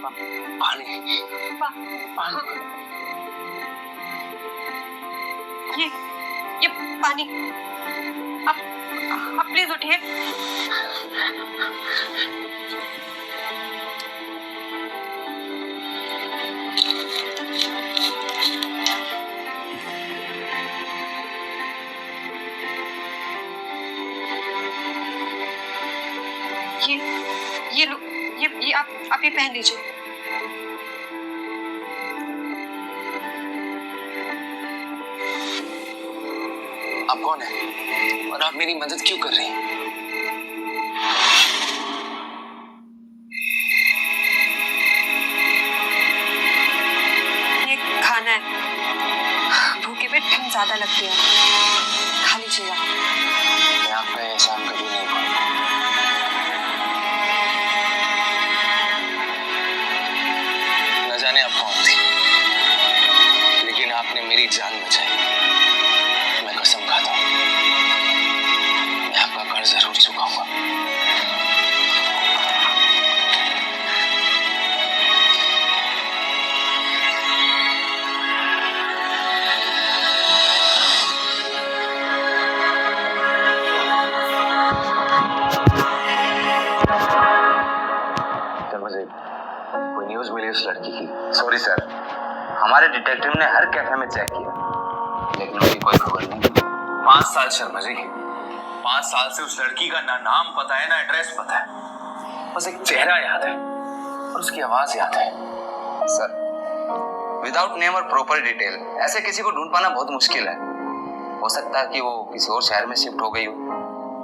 पानी ये पानी। आप प्लीज उठिए। ये लो, ये आप ये पहन लीजिए। आप कौन है और आप मेरी मदद क्यों कर रही हैं? ये खाना है, भूखे पेट ठंड ज्यादा लगती है, खा लीजिएगा। मैं आपका एहसान कभी नहीं भूलूंगा। न जाने आप कौन थी, लेकिन आपने मेरी जान बचाई। मैं कसम खाता हूँ, मैं आपका कर्ज जरूर चुकाऊंगा। मुझे कोई न्यूज़ मिली उस लड़की की? सॉरी सर, हमारे डिटेक्टिव ने हर कैफे में चेक किया, लेकिन उसकी कोई खबर नहीं। 5 साल शर्मा जी, 5 साल से उस लड़की का ना नाम पता है ना एड्रेस पता है। बस एक चेहरा याद है और उसकी आवाज याद है। सर, विदाउट नेम और प्रॉपर डिटेल ऐसे किसी को ढूंढ पाना बहुत मुश्किल है। हो सकता है कि वो किसी और शहर में शिफ्ट हो गई हो,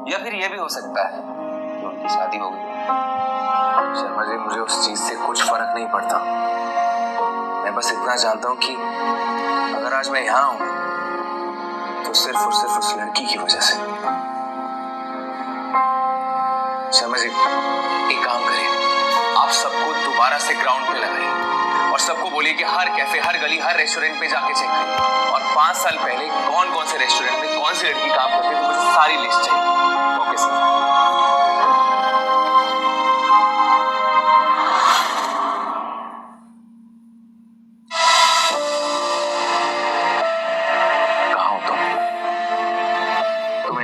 या फिर ये भी हो सकता है कि उनकी शादी हो गई। शर्मा जी, मुझे उस चीज से कुछ फर्क नहीं पड़ता। मैं बस इतना जानता हूँ कि अगर आज मैं यहाँ हूँ तो सिर्फ और सिर्फ उस लड़की की वजह से। शर्मा जी, एक काम करें, आप सबको दोबारा से ग्राउंड पे लगाइए और सबको बोलिए कि हर कैफे, हर गली, हर रेस्टोरेंट पे जाके चेक करें और 5 साल पहले कौन कौन से रेस्टोरेंट में कौन सी लड़की काम करती थी, मुझे सारी लिस्ट चाहिए। Okay sir.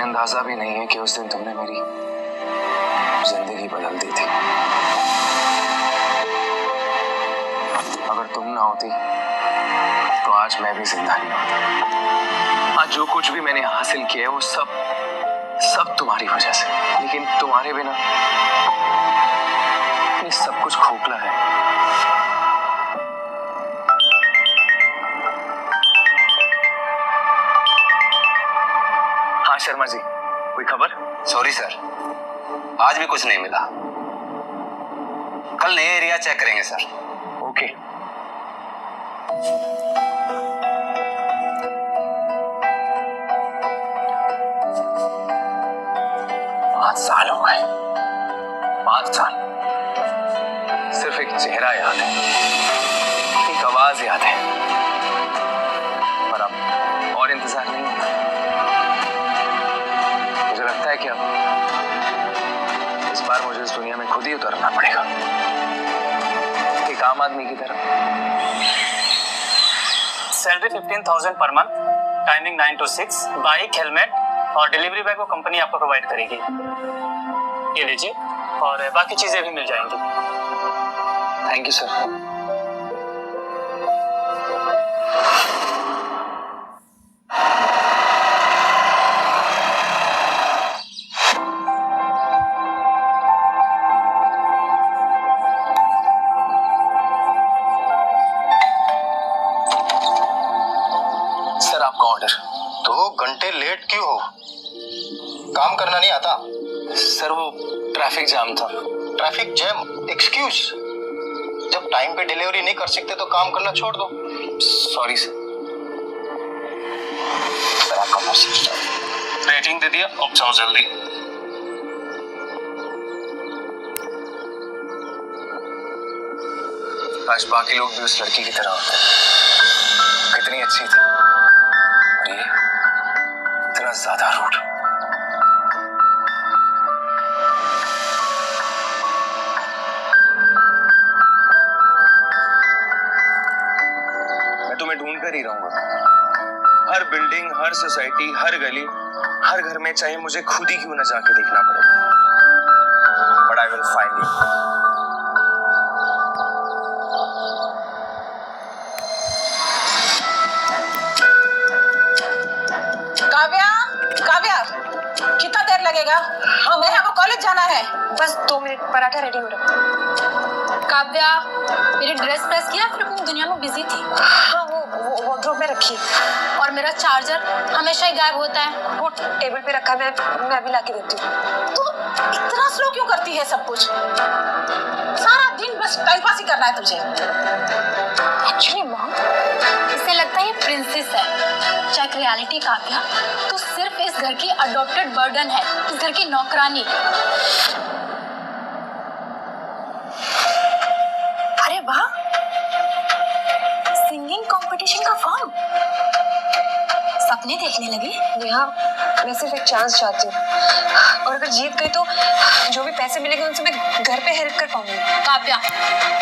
अंदाजा भी नहीं है कि उस दिन तुमने मेरी जिंदगी बदल दी थी। अगर तुम ना होती तो आज मैं भी जिंदा नहीं होता। आज जो कुछ भी मैंने हासिल किया है वो सब तुम्हारी वजह से, लेकिन तुम्हारे बिना ये सब कुछ खोखला है। हाँ शर्मा जी, कोई खबर? सॉरी सर, आज भी कुछ नहीं मिला। कल नए एरिया चेक करेंगे सर। ओके। पाँच साल हो गए, 5 साल। सिर्फ एक चेहरा याद है, एक आवाज याद है, पर अब और इंतजार नहीं है। मुझे लगता है कि अब इस बार मुझे इस दुनिया में खुद ही उतरना पड़ेगा, एक आम आदमी की तरह। Salary 15,000 per month, timing 9 to 6, bike, helmet और डिलीवरी बैग वो कंपनी आपको प्रोवाइड करेगी। ये लीजिए, और बाकी चीजें भी मिल जाएंगी। Thank you sir. आपका ऑर्डर। 2 घंटे लेट क्यों हो? काम करना नहीं आता? सर वो ट्रैफिक जाम था। Traffic jam excuse? जब टाइम पे डिलीवरी नहीं कर सकते तो काम करना छोड़ दो। Sorry sir. सर आपका मैसेज रेटिंग दे दिया, अब जाओ जल्दी। आज बाकी लोग भी उस लड़की की तरह होते हैं, कितनी अच्छी थी और ये इतना ज्यादा रूड। बिल्डिंग, हर सोसाइटी, हर गली, हर घर में चाहे मुझे खुद ही क्यों ना जाके देखना पड़े, but I will find you. Kavya, Kavya, कितना देर लगेगा? हमें यहाँ कॉलेज जाना है। बस 2 मिनट, पराठा रेडी हो रहा है। काव्या, मेरी ड्रेस प्रेस किया फिर अपनी दुनिया में बिजी थी। हाँ, वो वार्डरोब में रखी। और मेरा चार्जर हमेशा ही गायब होता है। वो टेबल पे रखा, मैं अभी लाके देती हूँ। तू इतना स्लो क्यों करती है सब कुछ? सारा दिन बस टाइम पास ही करना है तुझे। एक्चुअली मॉम, इससे लगता है ये प्रिंसेस है। चेक रियलिटी काव्या, तू सिर्फ इस घर की अडॉप्टेड बर्डन है, इस घर की नौकरानी। अरे वाह, सिंगिंग कंपटीशन का फॉर्म। सपने देखने लगी? नेहा, मैं सिर्फ एक चांस चाहती हूँ, और अगर जीत गई तो जो भी पैसे मिलेंगे उनसे मैं घर पे हेल्प कर पाऊंगी। काव्या,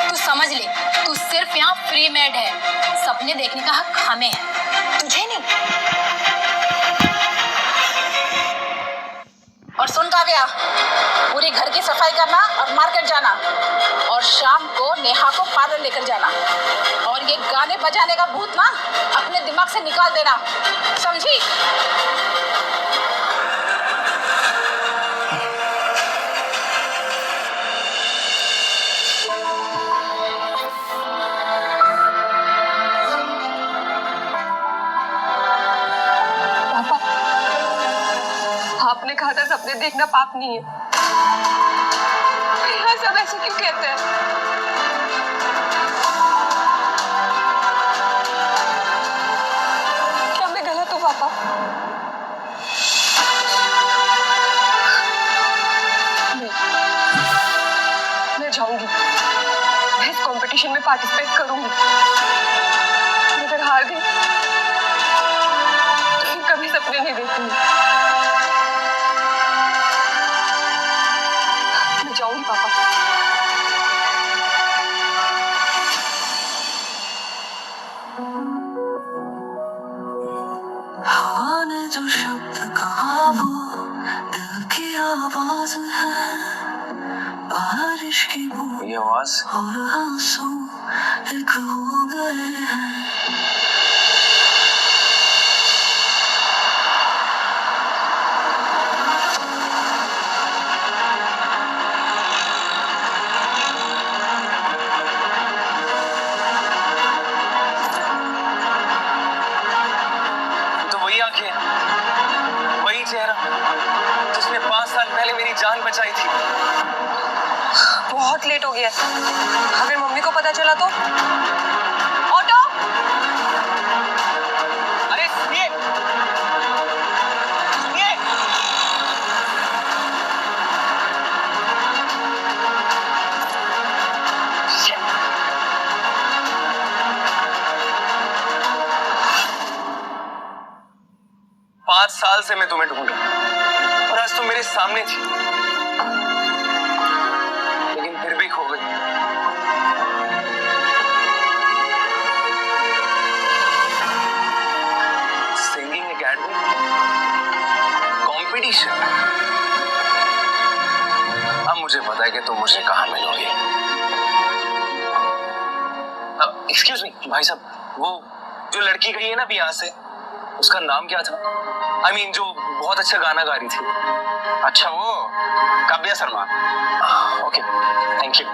तू समझ ले, तू सिर्फ यहाँ फ्री मेड है। सपने देखने का हक हमें है, तुझे नहीं। और सुन काव्या, पूरी घर की सफाई करना और मार्केट जाना, और शाम को नेहा को पार्लर लेकर जाना। और ये गाने बजाने का भूत ना अपने दिमाग से निकाल देना, समझी? पापा, आपने कहा था सपने देखना पाप नहीं है। यहाँ सब ऐसे क्यों कहते हैं? क्या मैं गलत हूँ पापा? मैं जाऊंगी, मैं इस कंपटीशन में पार्टिसिपेट करूंगी। अगर हार गई तो फिर कभी सपने नहीं देखूंगी। मैं जाऊंगी पापा। हवा ने जो शब्द कहा वो दिल की आवाज है, बारिश की बूंद ये आवाज और आंसू एक हो गए हैं। तो वही आंखें, वही चेहरा जिसने 5 साल पहले मेरी जान बचाई थी। बहुत लेट हो गया, अगर मम्मी को पता चला तो? ऑटो! अरे सुनिए, सुनिए। पांच साल से मैं तुम्हें ढूंढ रहा हूं, और आज तुम मेरे सामने थी, लेकिन फिर भी खो गई। Singing academy, competition. अब मुझे पता है कि तुम मुझे कहाँ मिलोगे। एक्सक्यूज मी भाई साहब, वो जो लड़की गई है ना अभी यहाँ से, उसका नाम क्या था? I mean, जो बहुत अच्छा गाना गा रही थी। अच्छा, वो Kavya Sharma. Okay, thank you.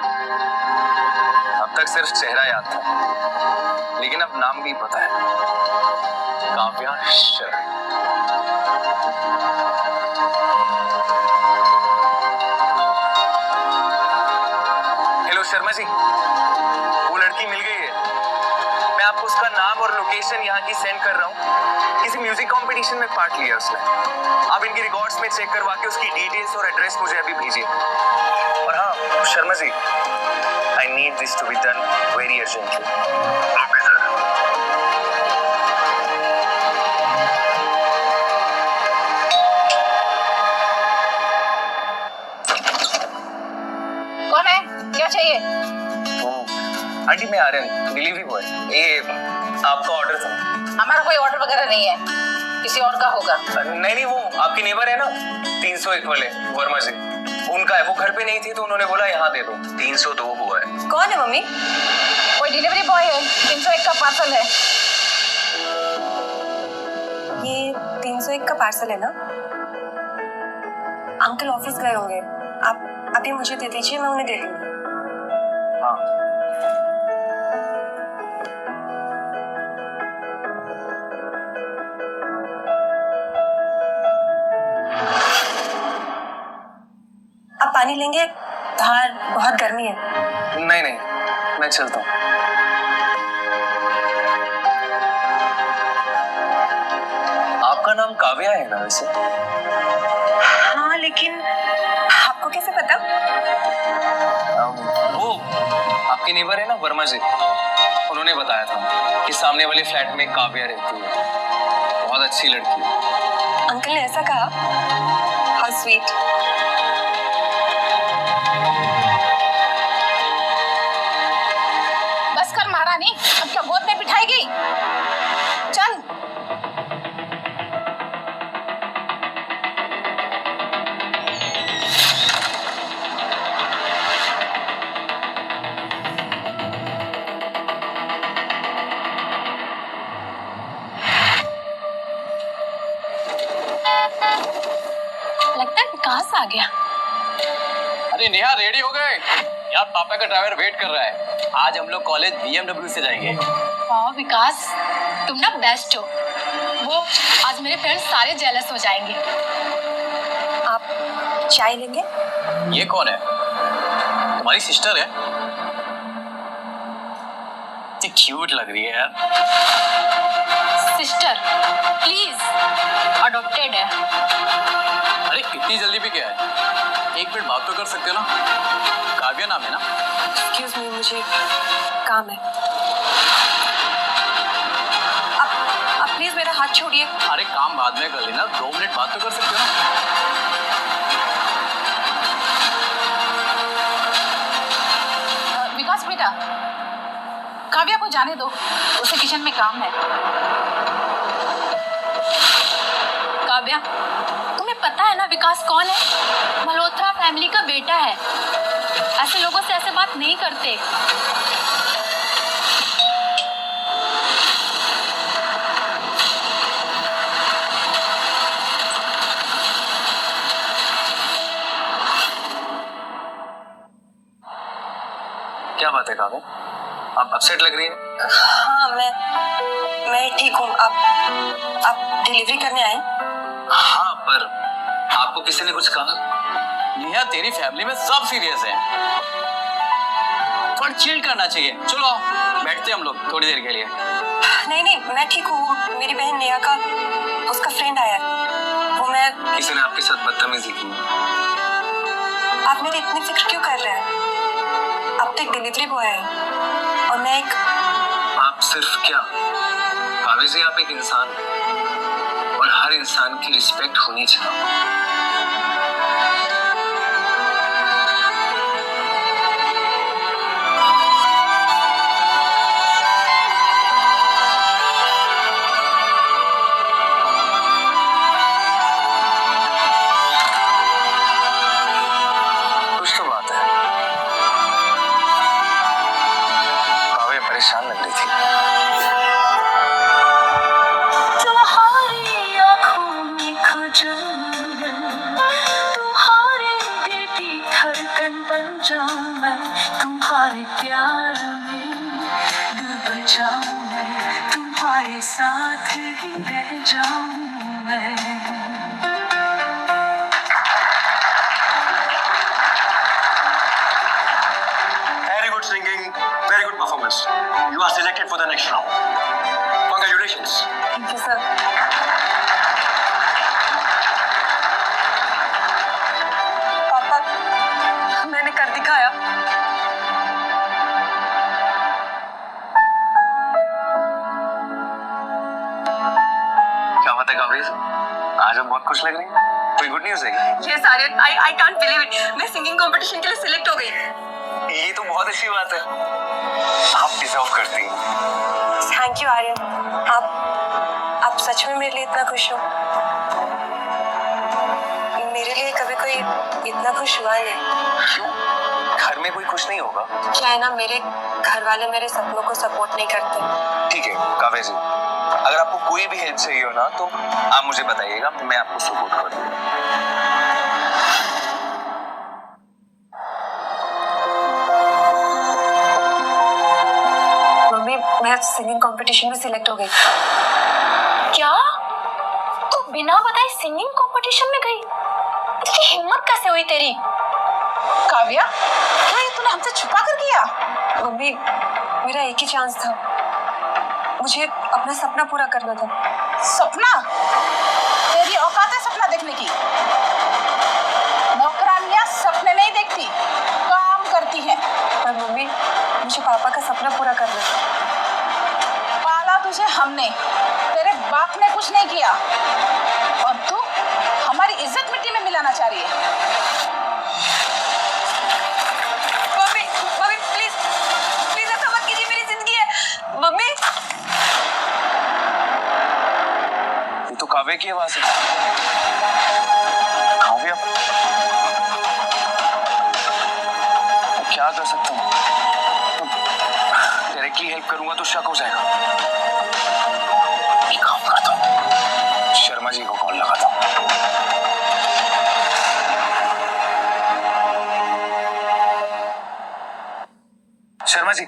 अब तक सिर्फ चेहरा याद था, लेकिन अब नाम भी पता है, काव्या शर्मा। हेलो शर्मा जी, वो लड़की मिल गई है। मैं आपको उसका नाम और लोकेशन यहाँ की सेंड कर रहा हूँ। किसी म्यूजिक कंपटीशन में पार्ट लिया उसने। आप इनकी रिकॉर्ड्स में चेक करवा के उसकी डिटेल्स और एड्रेस मुझे अभी भेजिए। और हाँ Sharma ji, I need this to be done very urgently. Okay sir. कौन है? क्या चाहिए? आंटी मैं आर्यन, डिलीवरी बॉय। ये आपका ऑर्डर था। हमारा कोई ऑर्डर वगैरह नहीं है, किसी और का होगा। नहीं, वो आपकी नेबर है ना 301 वाले वर्मा जी, उनका है। वो घर पे नहीं थी तो उन्होंने बोला यहाँ दे दो। 302 हुआ है। कौन है मम्मी? कोई डिलीवरी बॉय है, 301 का पार्सल है। ये 301 का पार्सल है ना? अंकल ऑफिस गए होंगे, आप अभी मुझे दे दीजिए, मैं उन्हें दे दूंगी। हाँ। आप पानी लेंगे? बाहर बहुत गर्मी है। नहीं, मैं चलता हूँ। आपका नाम काव्या है ना वैसे? हाँ, लेकिन आपको कैसे पता? वो आपकी नेबर है ना वर्मा जी, उन्होंने बताया था कि सामने वाले फ्लैट में काव्या रहती है, बहुत अच्छी लड़की है। अंकल ने ऐसा कहा? How sweet. बस कर महारानी, अब क्या गोद में बिठाएगी? चल। लगता है विकास आ गया। अरे नेहा, रेडी हो गए? यार पापा का ड्राइवर वेट कर रहा है। आज हम लोग कॉलेज BMW से जाएंगे। वाह विकास, तुम ना बेस्ट हो। वो आज मेरे फ्रेंड्स सारे जेलस हो जाएंगे। आप चाय लेंगे? ये कौन है? तुम्हारी सिस्टर है? इतनी क्यूट लग रही है यार। सिस्टर प्लीज, अडॉप्टेड है। अरे इतनी जल्दी भी क्या है? एक मिनट बात तो कर सकते हो ना? काव्या नाम है ना? एक्सक्यूज मी, मुझे काम है। आप प्लीज मेरा हाथ छोड़िए। अरे काम बाद में कर लेना, 2 मिनट बात तो कर सकते हो ना? विकास बेटा, काव्या को जाने दो, उसे किचन में काम है। काव्या, तुम्हें पता है ना विकास कौन है? मल्होत्रा फैमिली का बेटा है। ऐसे लोगों से ऐसे बात नहीं करते। क्या बात है काव्या, आप अपसेट लग रही है। हाँ, मैं ठीक हूँ। आप डिलीवरी करने आए? हाँ, पर आपको किसी ने कुछ कहा? नेहा, तेरी फैमिली में सब सीरियस है, थोड़ा चिल करना चाहिए। चलो बैठते हैं हम लोग थोड़ी देर के लिए। नहीं, मैं ठीक हूँ। मेरी बहन नेहा का उसका फ्रेंड आया है, वो मैं। किसी ने आपके साथ बदतमीजी की? आप मेरी इतनी फिक्र क्यों कर रहे हैं? आप तो एक डिलीवरी बॉय है और मैं एक। आप सिर्फ क्या काव्या जी, आप एक इंसान और हर इंसान की रिस्पेक्ट होनी चाहिए। कुछ तो बात है। काव्या परेशान लग रही थी। तुम्हारी आँखों में खजल, तुम्हारे दिल की धड़कन बन जाऊं मैं, तुम्हारे प्यार में डूब जाऊं मैं, तुम्हारे साथ ही रह जाऊं मैं। Very good singing, very good performance. You are selected for the next round. Congratulations. Thank you sir. पापा, मैंने कर दिखाया। क्या बात है काव्या जी, आज हम खुश लग रही है? कोई गुड न्यूज़ है क्या? Yes Aryan, I can't believe it, मैं सिंगिंग कंपटीशन के लिए सिलेक्ट हो गई। ये तो बहुत अच्छी बात है। आप डिजर्व करती हैं। थैंक यू आर्यन, आप सच में मेरे लिए इतना खुश हो। मेरे लिए कभी कोई इतना खुश हुआ नहीं। क्यों? घर में कोई खुश नहीं होगा? क्या है ना, मेरे घर वाले मेरे सपनों को सपोर्ट नहीं करते। ठीक है काव्या जी, अगर आपको कोई भी हेल्प चाहिए हो ना तो आप मुझे बताइएगा, मैं आपको सपोर्ट कर दूंगा। मम्मी, मैं सिंगिंग कंपटीशन में सिलेक्ट हो गई। क्या तू बिना बताए सिंगिंग कंपटीशन में गई? इतनी हिम्मत कैसे हुई तेरी? काव्या, क्या ये तूने हमसे छुपा कर किया? मम्मी, मेरा एक ही चांस था, मुझे अपना सपना पूरा करना था। सपना? तेरी औकात है सपना देखने की? नौकरानियां सपने नहीं देखती, काम करती हैं। पर मम्मी, मुझे पापा का सपना पूरा करना था। पाला तुझे हमने, तेरे बाप ने कुछ नहीं किया, और तू हमारी इज्जत मिट्टी में मिलाना चाह रही है। मम्मी, मम्मी प्लीज प्लीज ऐसा मत कीजिए, मेरी जिंदगी है। मम्मी, ये तो काव्या की आवाज है। काव्या, मैं क्या कर सकता हूँ? डायरेक्टली हेल्प करूंगा तो शक हो जाएगा। एक काम करता हूँ, शर्मा जी को कॉल लगाता हूँ। Sharma ji,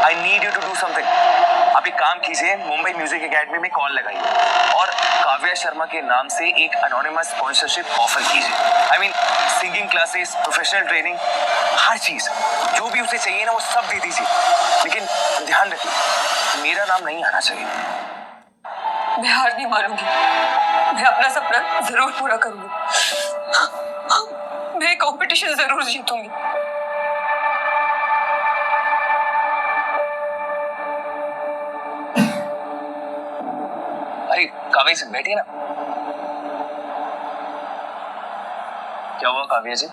I need you to do something. आप एक काम कीजिए, मुंबई म्यूजिक एकेडमी में कॉल लगाइए और काव्या शर्मा के नाम से एक अनोनिमस स्पॉन्सरशिप ऑफर कीजिए। I mean singing classes, professional training, हर चीज जो भी उसे चाहिए ना वो सब दे दीजिए, लेकिन ध्यान रखिए मेरा नाम नहीं आना चाहिए। मैं हार नहीं मानूंगी, मैं अपना सपना जरूर पूरा करूंगी। मैं कंपटीशन जरूर जीतूंगी। अरे काव्या जी बैठिए ना। क्या हुआ काव्या जी,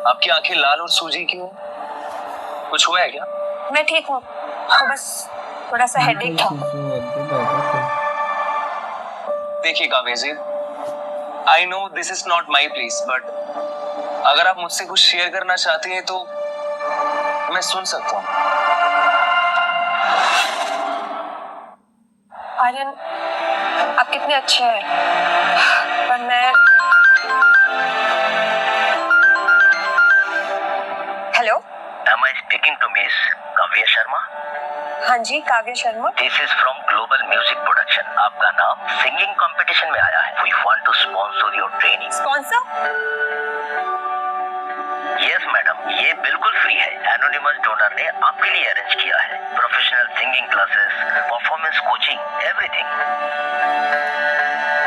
आपकी आंखें लाल और सूजी क्यों? कुछ हुआ है क्या? मैं ठीक हूँ, तो बस थोड़ा सा हेडेक था। देखिए Kavya ji, I know this is not my place, but अगर आप मुझसे कुछ शेयर करना चाहती हैं तो मैं सुन सकता हूँ। आर्यन, आप कितने अच्छे हैं, पर मैं... hello, Am I speaking to Miss Kavya Sharma? हाँ जी, Kavya Sharma. This is from Global Music Production. आपका नाम सिंगिंग कंपटीशन में आया है. We want to sponsor your training. Sponsor? Yes madam, ये बिल्कुल फ्री है. एनोनिमस डोनर ने आपके लिए अरेंज किया है. Professional singing classes, performance coaching, everything.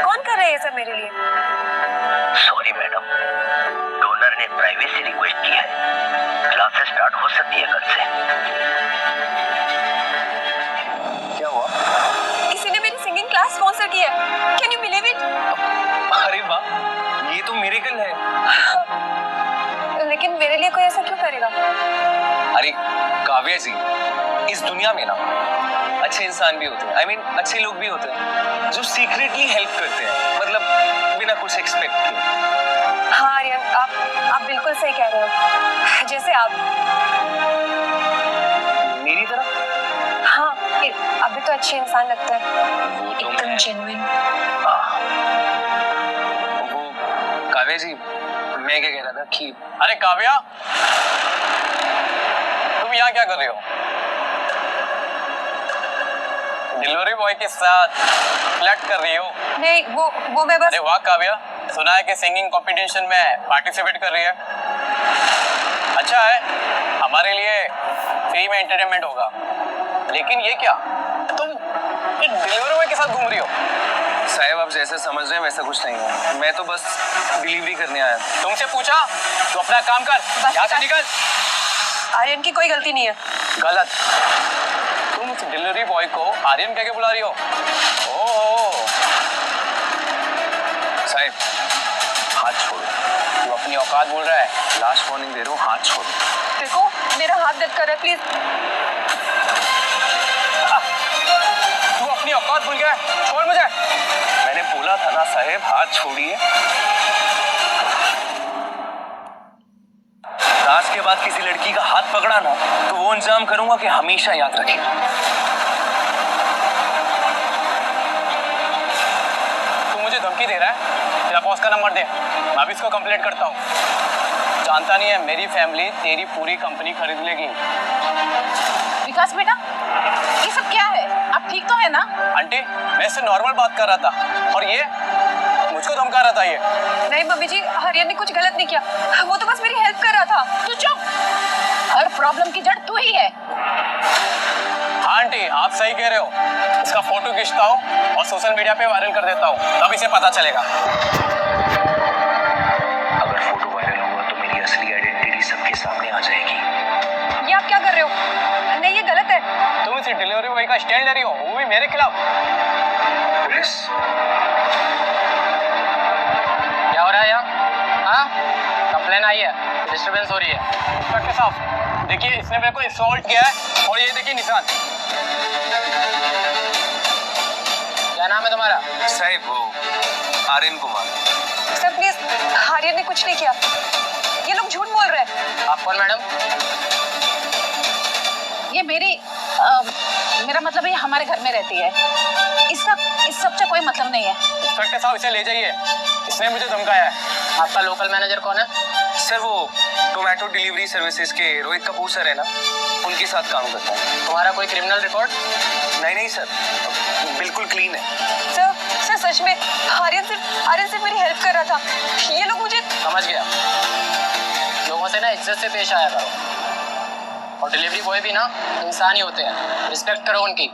कौन कर रहे हैं सब मेरे लिए? सॉरी मैडम, डोनर ने प्राइवेसी रिक्वेस्ट की है. क्लासेस स्टार्ट हो सकती है कल से. क्या हुआ? किसी ने मेरी सिंगिंग क्लास स्पॉन्सर की है। Can you believe it? अरे वाह, ये तो मिरेकल है। लेकिन मेरे लिए कोई ऐसा क्यों करेगा? अरे काव्या जी, इस दुनिया में ना अच्छे इंसान भी होते हैं, आई मीन अच्छे लोग भी होते हैं जो सीक्रेटली हेल्प करते हैं, मतलब बिना कुछ एक्सपेक्ट किए। हाँ आर्यन, आप बिल्कुल सही कह रहे हो। जैसे आप मेरी तरफ? हाँ, अभी तो अच्छे इंसान लगते हैं, वो तो एकदम मैं- जेन्युइन। वो काव्या जी, मैं क्या कह रहा था कि अरे काव्या, तुम यहाँ क्या कर रही हो? डिलीवरी बॉय के साथ फ्लर्ट कर रही हो? नहीं, वो मैं बस... अरे वाह काव्या, सुना है कि सिंगिंग कंपटीशन में पार्टिसिपेट कर रही है. अच्छा है, हमारे लिए फ्री में एंटरटेनमेंट होगा. लेकिन ये क्या, तुम एक डिलीवरी बॉय के साथ घूम रही हो? साहब आप जैसे समझ रहे हैं वैसा कुछ नहीं है, मैं तो बस डिलीवरी करने आया था। तुमसे पूछा तो अपना काम कर, यहाँ से निकल. आर्यन की कोई गलती नहीं है। गलत? तुम उस डिलीवरी बॉय को आर्यन कह के बुला रही हो? ओह, साहिब हाथ छोड़ो। तू अपनी औकात बोल रहा है? लास्ट वार्निंग दे रहा हूँ, हाथ छोड़ो। देखो मेरा हाथ दर्द कर रहा है, प्लीज। तू अपनी औकात भूल गया है? छोड़ मुझे। मैंने बोला था ना साहिब, हाथ छोड़िए। आज के बाद किसी लड़की का हाथ पकड़ा ना तो वो इंतजाम करूंगा कि हमेशा याद रखे। तू मुझे धमकी दे रहा है? तेरा बॉस का नंबर दे, मैं अभी इसको कंप्लेंट करता हूँ। जानता नहीं है मेरी फैमिली तेरी पूरी कंपनी खरीद लेगी। विकास बेटा, ये सब क्या है? आप ठीक तो है ना? आंटी, मैं इससे नॉर्मल बात कर रहा था और ये मुझको धमका रहा था। ये नहीं मम्मी जी, हरियन ने कुछ गलत नहीं किया, वो तो बस मेरी हेल्प कर रहा था। तू चुप। हर प्रॉब्लम की जड़ तू ही है। आंटी, आप सही कह रहे हो। इसका फोटो खींचता हूँ और सोशल मीडिया पे वायरल कर देता हूँ, तब इसे पता चलेगा। अगर फोटो वायरल हुआ तो मेरी असली आइडेंटिटी सबके सामने आ जाएगी। ये आप क्या कर रहे हो? नहीं ये गलत है। तुम इसी डिलीवरी बॉय का स्टैंड ले रही हो, वो भी मेरे खिलाफ। पुलिस? क्या हो रहा है यहाँ? हाँ, कंप्लेन आई है, डिस्टर्बेंस हो रही है। इंस्पेक्टर साहब, देखिए इसने मेरे को असॉल्ट किया है और ये देखिए निशान। क्या नाम है तुम्हारा? साहिब वो आर्यन कुमार। सर प्लीज, हरियन ने कुछ नहीं किया, ये लोग झूठ बोल रहे हैं। आप कौन मैडम? ये मेरा मतलब ये हमारे घर में रहती है। इसका इस सब से कोई मतलब नहीं है। इंस्पेक्टर साहब, इसे ले जाइए, इसने मुझे धमकाया है। आपका लोकल मैनेजर कौन है? सर वो टोमेटो डिलीवरी सर्विसेज के रोहित कपूर सर है ना, उनके साथ काम करता हूँ। तुम्हारा कोई क्रिमिनल रिकॉर्ड? नहीं सर, बिल्कुल क्लीन है। सर सच में आर्यन सिर्फ मेरी हेल्प कर रहा था। ये लोग मुझे। समझ गया। लोगों से ना इज्जत से पेश आया करो, और डिलीवरी बॉय भी ना इंसान ही होते हैं, रिस्पेक्ट करो उनकी।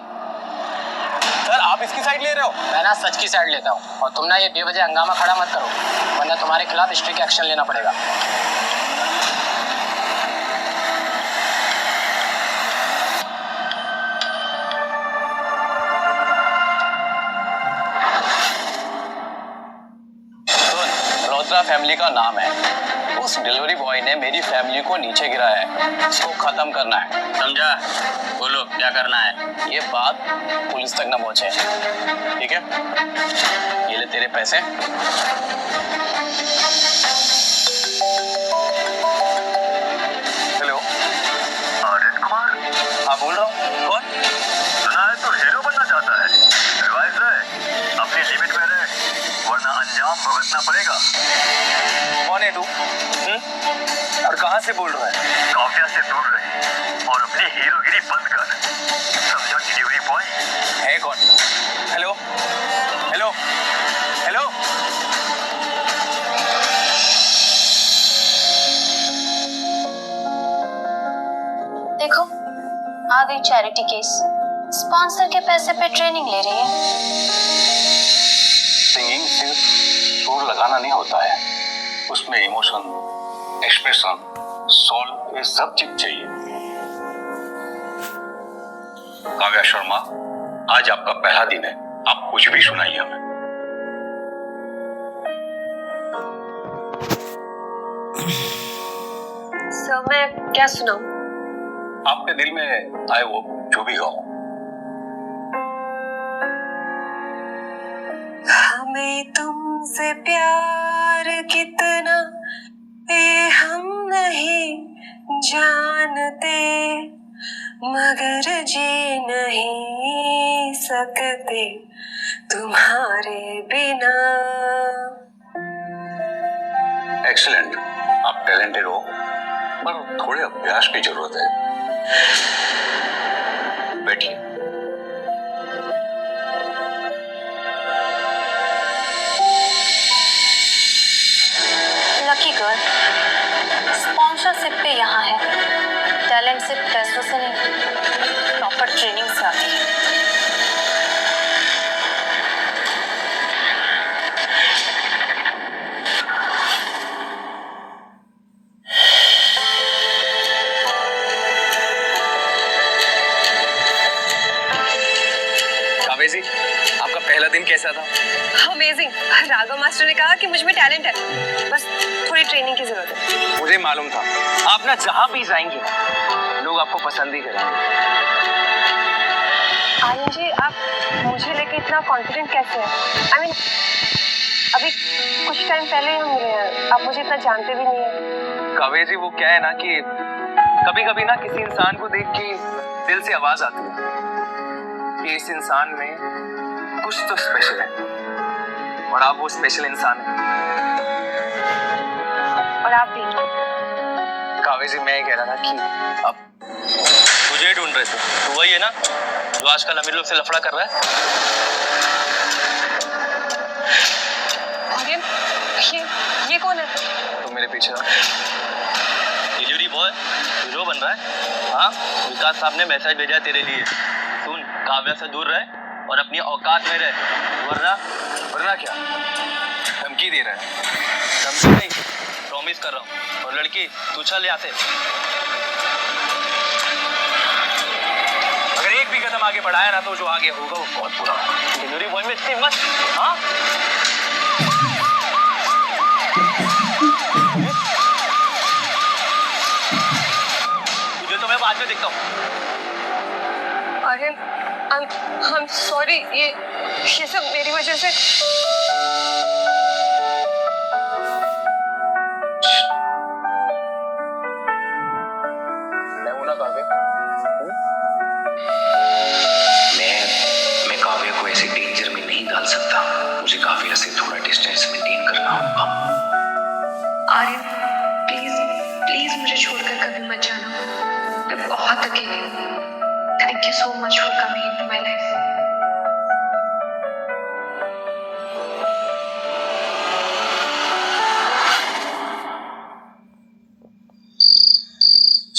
सर आप इसकी साइड ले रहे हो? मैं ना सच की साइड लेता हूँ, और तुम ना ये बेवजह हंगामा खड़ा मत करो, वरना तुम्हारे खिलाफ स्ट्रिक्ट एक्शन लेना पड़ेगा। मल्होत्रा फैमिली का नाम है। उस डिलीवरी बॉय ने मेरी फैमिली को नीचे गिराया है, इसको खत्म करना है। समझा? बोलो क्या करना है। ये बात पुलिस तक न पहुंचे, ठीक है? ये ले तेरे पैसे। हेलो आर्यन कुमार, हाँ बोल रहा हूँ। कौन? सुना है तो हीरो बनना चाहता है। एडवाइस है, अपनी लिमिट में रहे, वरना अंजाम भुगतना पड़ेगा। कौन है तू? और कहाँ से बोल रहा है? काव्या से दूर रहे और अपनी हीरोगिरी बंद कर। समझा डिलीवरी बॉय? है कौन? Hello hello hello. देखो आ गई चैरिटी केस। स्पॉन्सर के पैसे पे ट्रेनिंग ले रही है। सिंगिंग सिर्फ सुर लगाना नहीं होता है, उसमें इमोशन, एक्सप्रेशन, सोल, ये सब चीज चाहिए। काव्या शर्मा, आज आपका पहला दिन है, आप कुछ भी सुनाइए हमें। सर मैं क्या सुनाऊं? आपके दिल में आए वो जो भी हो। हमें तुमसे प्यार कितना ये हम नहीं जानते, मगर जी नहीं सकते तुम्हारे बिना। एक्सीलेंट, आप टैलेंटेड हो, पर थोड़े अभ्यास की जरूरत है। बैठिए। लकी गर्ल, स्पॉन्सरशिप पे यहाँ है। टैलेंट सिर्फ पैसों से नहीं, प्रॉपर ट्रेनिंग से आती है। काव्या जी, आपका पहला दिन कैसा था? अमेजिंग। राघव मास्टर ने कहा परफेक्ट है, बस थोड़ी ट्रेनिंग की जरूरत है। मुझे मालूम था आप ना जहां भी जाएंगी लोग आपको पसंद ही करेंगे। आर्यन जी, आप मुझे लेके इतना कॉन्फिडेंट कैसे हैं? I mean, अभी कुछ टाइम पहले ही हम मिले हैं, आप मुझे इतना जानते भी नहीं हैं। काव्या जी, वो क्या है ना कि कभी कभी ना किसी इंसान को देख के दिल से आवाज आती है कि इस इंसान में कुछ तो स्पेशल है, और आप वो स्पेशल इंसान हैं। और आप भी। काव्या जी, मैं ये कह रहा था कि अब तुझे ढूंढ रहे थे, तो वही है ना जो आजकल अमीर लोग से लफड़ा कर रहा है। आर्यन, ये कौन है? तो मेरे पीछे डिलीवरी बॉय हीरो बन रहा है। हाँ, विकास साहब ने मैसेज भेजा तेरे लिए। सुन, काव्या से दूर रहे और अपनी औकात में रहे, वरना क्या धमकी दे रहा है? धमकी नहीं, प्रॉमिस कर रहा हूँ। और लड़की तू चल यहाँ से। अगर एक भी कदम आगे बढ़ाया ना तो जो आगे होगा वो बहुत बुरा होगा। डिलीवरी बॉय में इतनी मत, हाँ? तुझे तो मैं बाद में देखता हूँ। आर्यन, I'm sorry, ये सब मेरी वजह से। मैं हूं ना काव्या। मैं काव्या को ऐसे डेंजर में नहीं डाल सकता। मुझे काव्या से थोड़ा डिस्टेंस मेंटेन करना होगा। आर्यन, प्लीज मुझे छोड़कर कभी मत जाना। मैं बहुत अकेली हूँ। Thank you so much for coming into my life.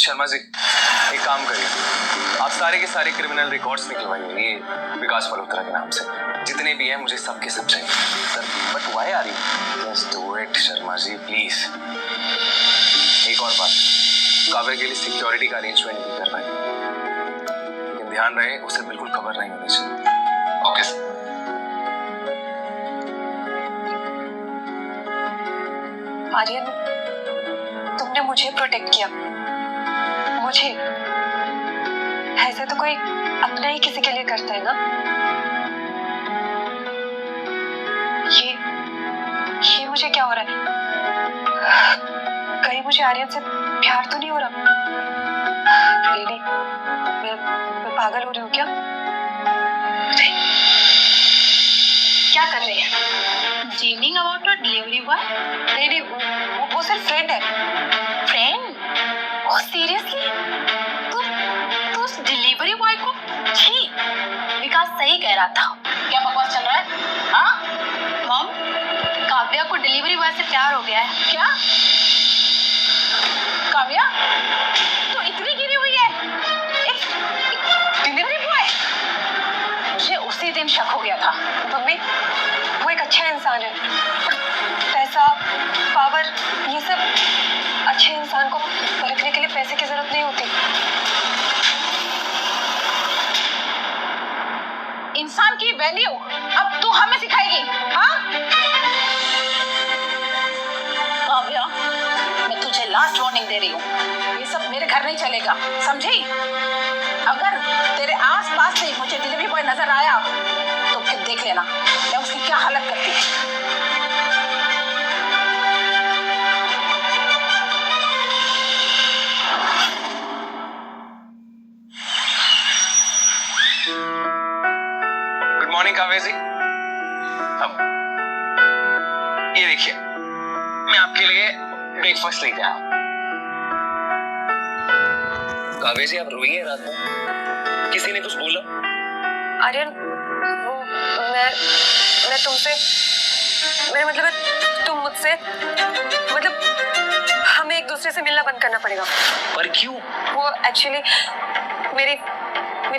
Sharma ji, एक काम करिए, आप सारे के सारे क्रिमिनल रिकॉर्ड्स निकलवाइए ये विकास मल्होत्रा के नाम से। जितने भी हैं मुझे सबके सब चाहिए। Sir, but why are you? Just do it Sharma ji, please. एक और बात, काव्या के लिए सिक्योरिटी का अरेंजमेंट भी करना है, लेकिन ध्यान रहे उसे बिल्कुल खबर नहीं होनी चाहिए। Okay sir. आर्यन, तुमने मुझे प्रोटेक्ट किया। मुझे ऐसा तो कोई अपना ही किसी के लिए करता है ना। ये मुझे क्या हो रहा है? कहीं मुझे आर्यन से प्यार तो नहीं हो रहा? रियली मैं पागल हो रही हूँ क्या? क्या कर रहे हैं? Dreaming about a delivery boy? नहीं, वो सिर्फ फ्रेंड है। फ्रेंड? Oh seriously? तू उस डिलीवरी बॉय को? छी, विकास सही कह रहा था। क्या बकवास चल रहा है? हाँ मॉम, काव्या को डिलीवरी बॉय से प्यार हो गया है। क्या? काव्या तो इतनी गिरी हुई है? एक डिलीवरी बॉय? मुझे उसी दिन शक हो गया था। मम्मी, वो एक अच्छा इंसान है। पैसा, पावर, ये सब अच्छे इंसान को परखने के लिए पैसे की जरूरत नहीं होती। इंसान की वैल्यू अब तू हमें सिखाएगी? हाँ काव्या, मैं तुझे लास्ट वार्निंग दे रही हूँ, ये सब मेरे घर नहीं चलेगा, समझी? अगर तेरे आसपास से मुझे डिलीवरी बॉय नजर आया तो फिर देख लेना मैं उसकी क्या हालत करती हूँ। गुड मॉर्निंग काव्या जी। अब ये देखिए, मैं आपके लिए ब्रेकफास्ट लेके आया। काव्या जी, आप रोई हैं रात में? किसी ने कुछ बोला? आर्यन, वो मैं तुमसे, मेरा मतलब है तुम मुझसे, मतलब हमें एक दूसरे से मिलना बंद करना पड़ेगा। पर क्यों? वो एक्चुअली मेरी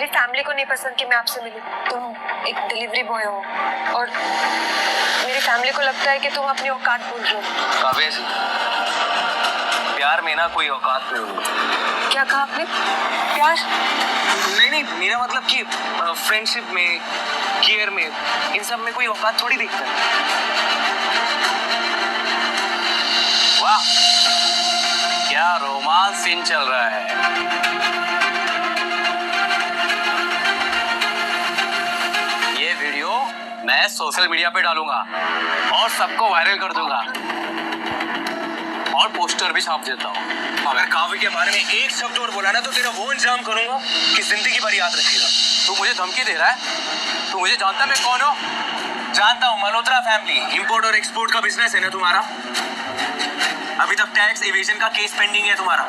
फैमिली को नहीं पसंद कि मैं आपसे मिलूं। तुम एक डिलीवरी बॉय हो और मेरी फैमिली को लगता है कि तुम अपनी औकात भूल रहे हो। काव्या जी, प्यार में ना कोई औकात नहीं होती। क्या कहा आपने? प्यार? नहीं, मेरा मतलब कि फ्रेंडशिप में, केयर में, इन सब में कोई औकात थोड़ी दिखता है। सीन चल रहा है। ये वीडियो मैं सोशल मीडिया पे डालूंगा और सबको वायरल कर दूंगा और पोस्टर भी छाप देता हूँ। अगर काव्य के बारे में एक शब्द और बोला ना तो तेरा वो इंतजाम करूंगा कि जिंदगी भर याद रखेगा। तू मुझे धमकी दे रहा है? तू मुझे जानता है मैं कौन हूँ? जानता हूँ, मल्होत्रा फैमिली, इंपोर्ट और एक्सपोर्ट का बिजनेस है ना तुम्हारा। अभी तक टैक्स इवेजन का केस पेंडिंग है तुम्हारा।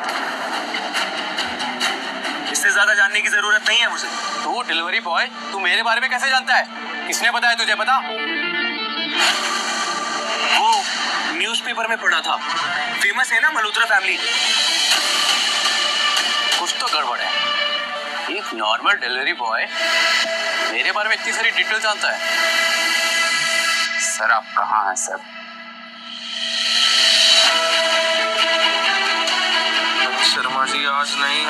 इससे ज्यादा जानने की जरूरत नहीं है मुझे। तू डिलीवरी बॉय, तू मेरे बारे में कैसे जानता है? किसने बताया तुझे? बता। वो न्यूज़पेपर में पढ़ा था, फेमस है ना मल्होत्रा फैमिली। कुछ तो गड़बड़ है। एक नॉर्मल डिलीवरी बॉय मेरे बारे में इतनी सारी डिटेल जानता है। सर आप कहाँ हैं सर? शर्मा जी आज नहीं।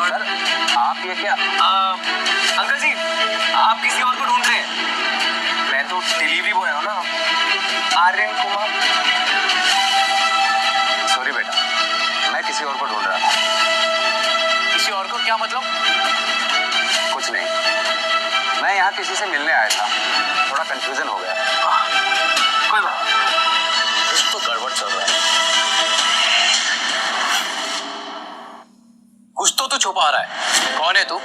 सर आप ये क्या? अंकल जी, आप किसी और को ढूंढ रहे हैं? मैं तो डिलीवरी बॉय हूँ ना, आर्यन कुमार। सॉरी बेटा, मैं किसी और को ढूंढ रहा था। किसी और को? क्या मतलब? कुछ नहीं, मैं यहाँ किसी से मिलने आया था, थोड़ा कंफ्यूजन हो गया। कोई बात नहीं। कुछ तो गड़बड़ चल रहा है। कुछ तो तू छुपा रहा है। कौन है तू?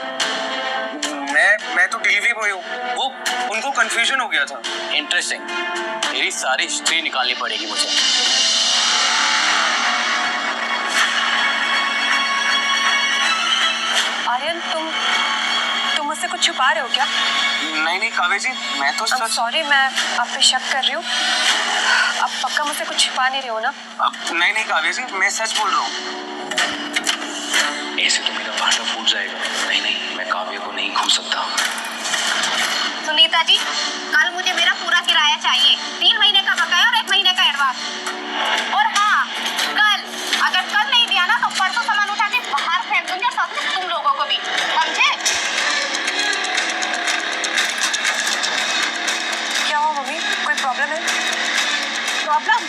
मैं तो डिलीवरी बॉय हूँ। वो उनको कंफ्यूजन हो गया था। इंटरेस्टिंग। तेरी सारी हिस्ट्री निकालनी पड़ेगी मुझे। आर्यन, तुम मुझसे कुछ छुपा रहे हो क्या? नहीं काव्य जी, मैं तो सच। सॉरी, मैं आप पे शक कर रही हूँ। आप पक्का मुझसे कुछ छुपा नहीं रहे हो ना? नहीं काव्य जी, मैं सच बोल रहा हूँ। ऐसे तो मेरा भांडा फूट जाएगा। नहीं, मैं काव्य को नहीं खो सकता। सुनीता जी, कल मुझे मेरा पूरा किराया चाहिए। 3 महीने का बकाया और 1 महीने का एडवांस। और हाँ, कल अगर कल नहीं दिया ना तो परसों सामान उठा के बाहर फेंक दूंगी, साथ में तुम लोगों को भी, समझे? क्या हुआ मम्मी? कोई प्रॉब्लम है? प्रॉब्लम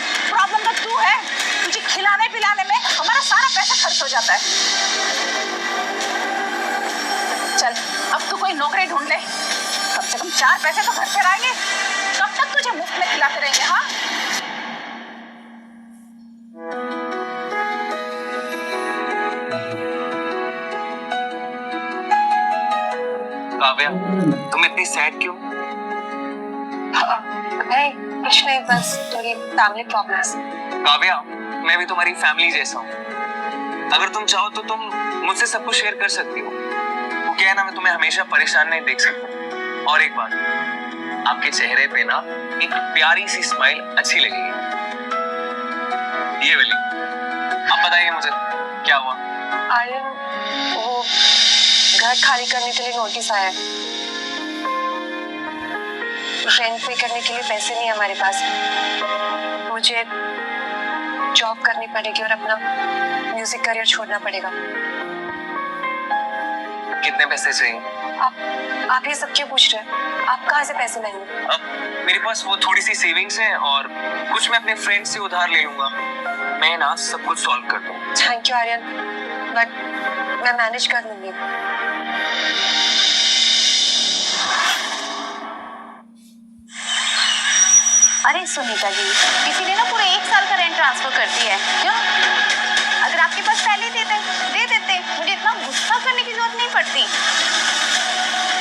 तो तू है। तुझे खिलाने पिलाने में हमारा सारा पैसा खर्च हो जाता है। चल अब तू कोई नौकरी ढूंढ ले, कम से कम 4 पैसे तो घर पे आएंगे। कब तक तुझे मुफ्त में खिलाते रहेंगे? हाँ, काव्या, तुम इतनी सैड क्यों? नहीं, कुछ नहीं, बस थोड़ी फैमिली प्रॉब्लम्स। काव्या, मैं भी तुम्हारी फैमिली जैसा हूँ। अगर तुम चाहो तो तुम मुझसे सब कुछ शेयर कर सकती हो। वो क्या है ना, मैं तुम्हें हमेशा परेशान नहीं देख सकता। और एक बात, आपके चेहरे पे ना एक प्यारी सी स्माइल अच्छी लगेगी। ये वाली। अब बताइए मुझे क्या हुआ? आर्यन, वो घर खाली करने के लिए नोटिस आया है। रेंट पे करने के लिए पैसे नहीं है हमारे पास। मुझे जॉब करनी पड़ेगी और अपना म्यूजिक करियर छोड़ना पड़ेगा। कितने पैसे चाहिए? आप ये सब क्यों पूछ रहे हैं? आप कहाँ से पैसे लाएंगे? अब मेरे पास वो थोड़ी सी सेविंग्स है और कुछ मैं अपने फ्रेंड से उधार ले लूंगा। मैं ना सब कुछ सॉल्व कर दूँ। थैंक यू आर्यन, बट मैं मैनेज कर लूंगी। अरे सुनीता जी, किसी ने ना पूरे 1 साल का रेंट ट्रांसफर कर दिया है। क्यों? अगर आपके पास पहले दे देते, मुझे इतना गुस्सा करने की जरूरत नहीं पड़ती।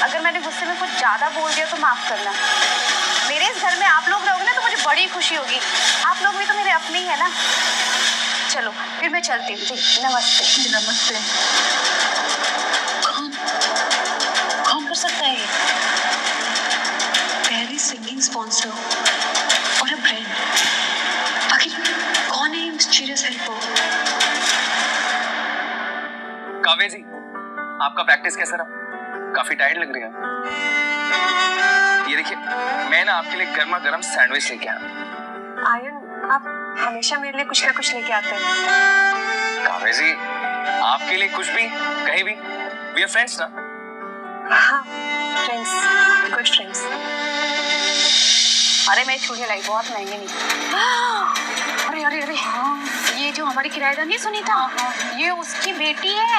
अगर मैंने गुस्से में कुछ ज्यादा बोल दिया तो माफ करना। मेरे इस घर में आप लोग रहोगे ना तो मुझे बड़ी खुशी होगी। आप लोग भी तो मेरे अपने ही है ना। चलो फिर मैं चलती हूँ। नमस्ते। नमस्ते। कौन कर सकता है ये? पहली सिंगिंग स्पॉन्सर और अ ब्रांड। आखिर कौन है ये मिस्टीरियस हेल्पर? काव्या जी, आपका प्रैक्टिस कैसा रहा? काफी टायर्ड लग रही है। ये देखिए, मैं ना आपके लिए गर्मा गर्म सैंडविच लेके आया। आर्यन, आप हमेशा मेरे लिए कुछ ना कुछ लेके आते हैं। काव्या जी, आपके लिए कुछ भी, कहीं भी, वी आर फ्रेंड्स ना। हाँ, फ्रेंड्स, गुड फ्रेंड्स। अरे मैं चूल्हे लाई, बहुत महंगे नहीं। अरे अरे अरे, ये जो हमारी किराएदार नहीं सुनीता, ये उसकी बेटी है।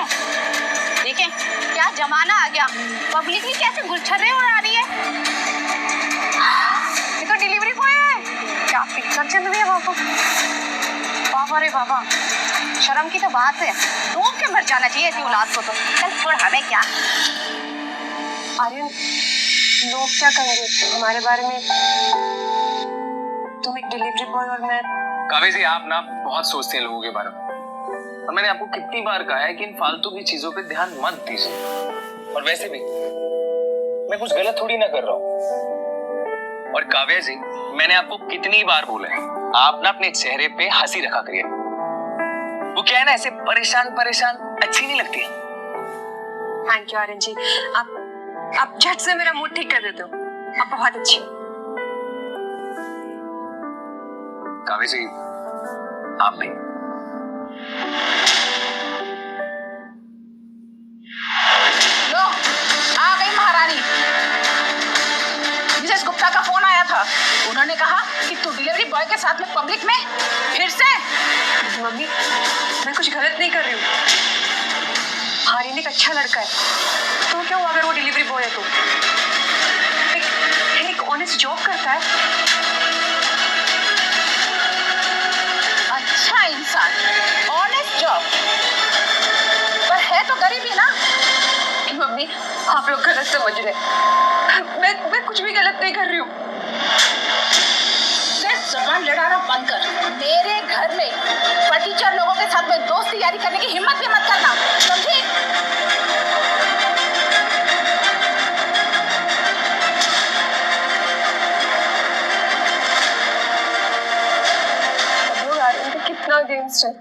देखें क्या जमाना आ गया, पब्लिकली कैसे गुलछर्रे उड़ा रही है। ये तो डिलीवरी बॉय है, क्या पिक्चर चल रही है बाबा। बाबा रे बाबा, शर्म की तो बात है, डूब के मर जाना चाहिए ऐसी औलाद को तो। चल छोड़, हमें क्या। आर्यन, लोग क्या कहेंगे हमारे बारे में? तुम एक डिलीवरी बॉय और मैं। काव्या जी, आप ना बहुत सोचते हैं लोगों के बारे में, और मैंने आपको कितनी बार कहा है कि इन फालतू की चीजों पे ध्यान मत दीजिए। और वैसे भी मैं कुछ गलत थोड़ी ना कर रहा हूँ। और काव्या जी, मैंने आपको कितनी बार बोला है, आप ना अपने चेहरे पे हंसी रखा करिए। वो क्या है ना, ऐसे परेशान परेशान अच्छी नहीं लगती है। थैंक यू आर्यन जी, आप झट से मेरा मूड ठीक कर देते हो। आप बहुत अच्छी हो। काव्या जी, आप भी। लो, आ गई महारानी। मिसेस गुप्ता का फोन आया था, उन्होंने कहा कि तू डिलीवरी बॉय के साथ में पब्लिक में फिर से। मम्मी, मैं कुछ गलत नहीं कर रही हूँ। आर्यन एक अच्छा लड़का है, तो क्या हुआ अगर वो डिलीवरी बॉय है तो? एक ऑनेस्ट जॉब करता है। अच्छा इंसान, ऑनेस्ट जॉब, पर है तो गरीबी ना। मम्मी, आप लोग गलत समझ रहे हैं। मैं कुछ भी गलत नहीं कर रही हूँ। जबान लड़ाना बंद कर। मेरे घर में फटीचर लोगों के साथ में दोस्ती यारी करने की हिम्मत भी मत करना, समझी? सब लोग आर्यन के कितना अगेंस्ट है।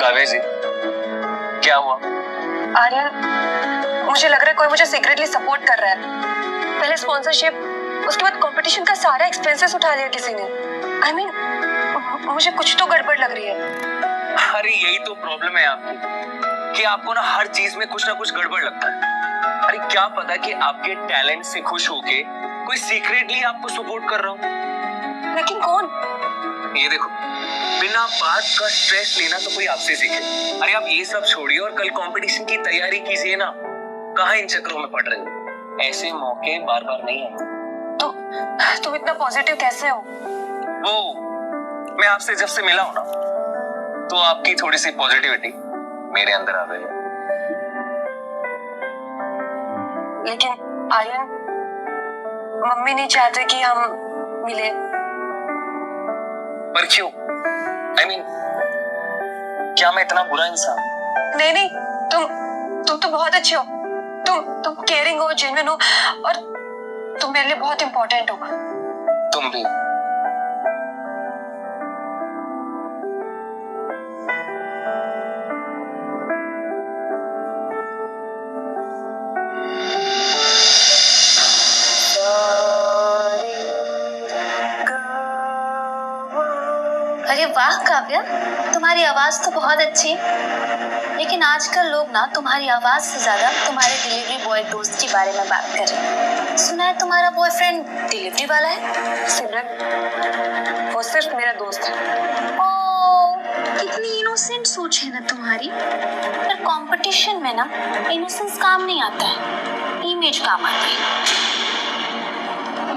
काव्या जी, क्या हुआ? आर्यन, मुझे लग रहा है कोई मुझे सीक्रेटली सपोर्ट कर रहा है। पहले स्पॉन्सरशिप, उसके बाद कंपटीशन का सारा एक्सपेंसेस उठा लिया किसी ने। I mean, मुझे कुछ तो गड़बड़ लग रही है। अरे यही तो प्रॉब्लम है आपकी, कि आपको ना हर चीज में कुछ ना कुछ गड़बड़ लगता है। अरे क्या पता कि आपके टैलेंट से खुश होके कोई सीक्रेटली आपको सपोर्ट कर रहा हो। लेकिन कौन? ये देखो, बिना बात का स्ट्रेस लेना तो कोई आपसे सीखे। अरे आप ये सब छोड़िए और कल कंपटीशन की तैयारी कीजिए ना। कहाँ इन चक्करों में पड़ रहे हो? ऐसे मौके बार बार नहीं आते। तो तुम इतना पॉजिटिव कैसे हो? वो मैं आपसे जब से मिला हूं ना, तो आपकी थोड़ी सी पॉजिटिविटी मेरे अंदर आ गई है। लेकिन आर्यन, मम्मी नहीं चाहते कि हम मिले। पर क्यों? I mean, क्या मैं इतना बुरा इंसान? नहीं नहीं, तुम तो बहुत अच्छे हो। तुम केयरिंग हो, जेन्युइन हो, और तुम मेरे लिए बहुत इंपॉर्टेंट हो। तुम भी। अरे वाह काव्या, तुम्हारी आवाज तो बहुत अच्छी है। लेकिन आजकल लोग ना तुम्हारी आवाज से ज्यादा तुम्हारे डिलीवरी बॉय दोस्त के बारे में बात कर रहे हैं। सुना है तुम्हारा बॉयफ्रेंड डिलीवरी वाला है। सिमरन, वो सिर्फ मेरा दोस्त है। ओह, कितनी इनोसेंट सोच है ना तुम्हारी। पर कंपटीशन में ना इनोसेंस काम नहीं आता है, इमेज काम आती है।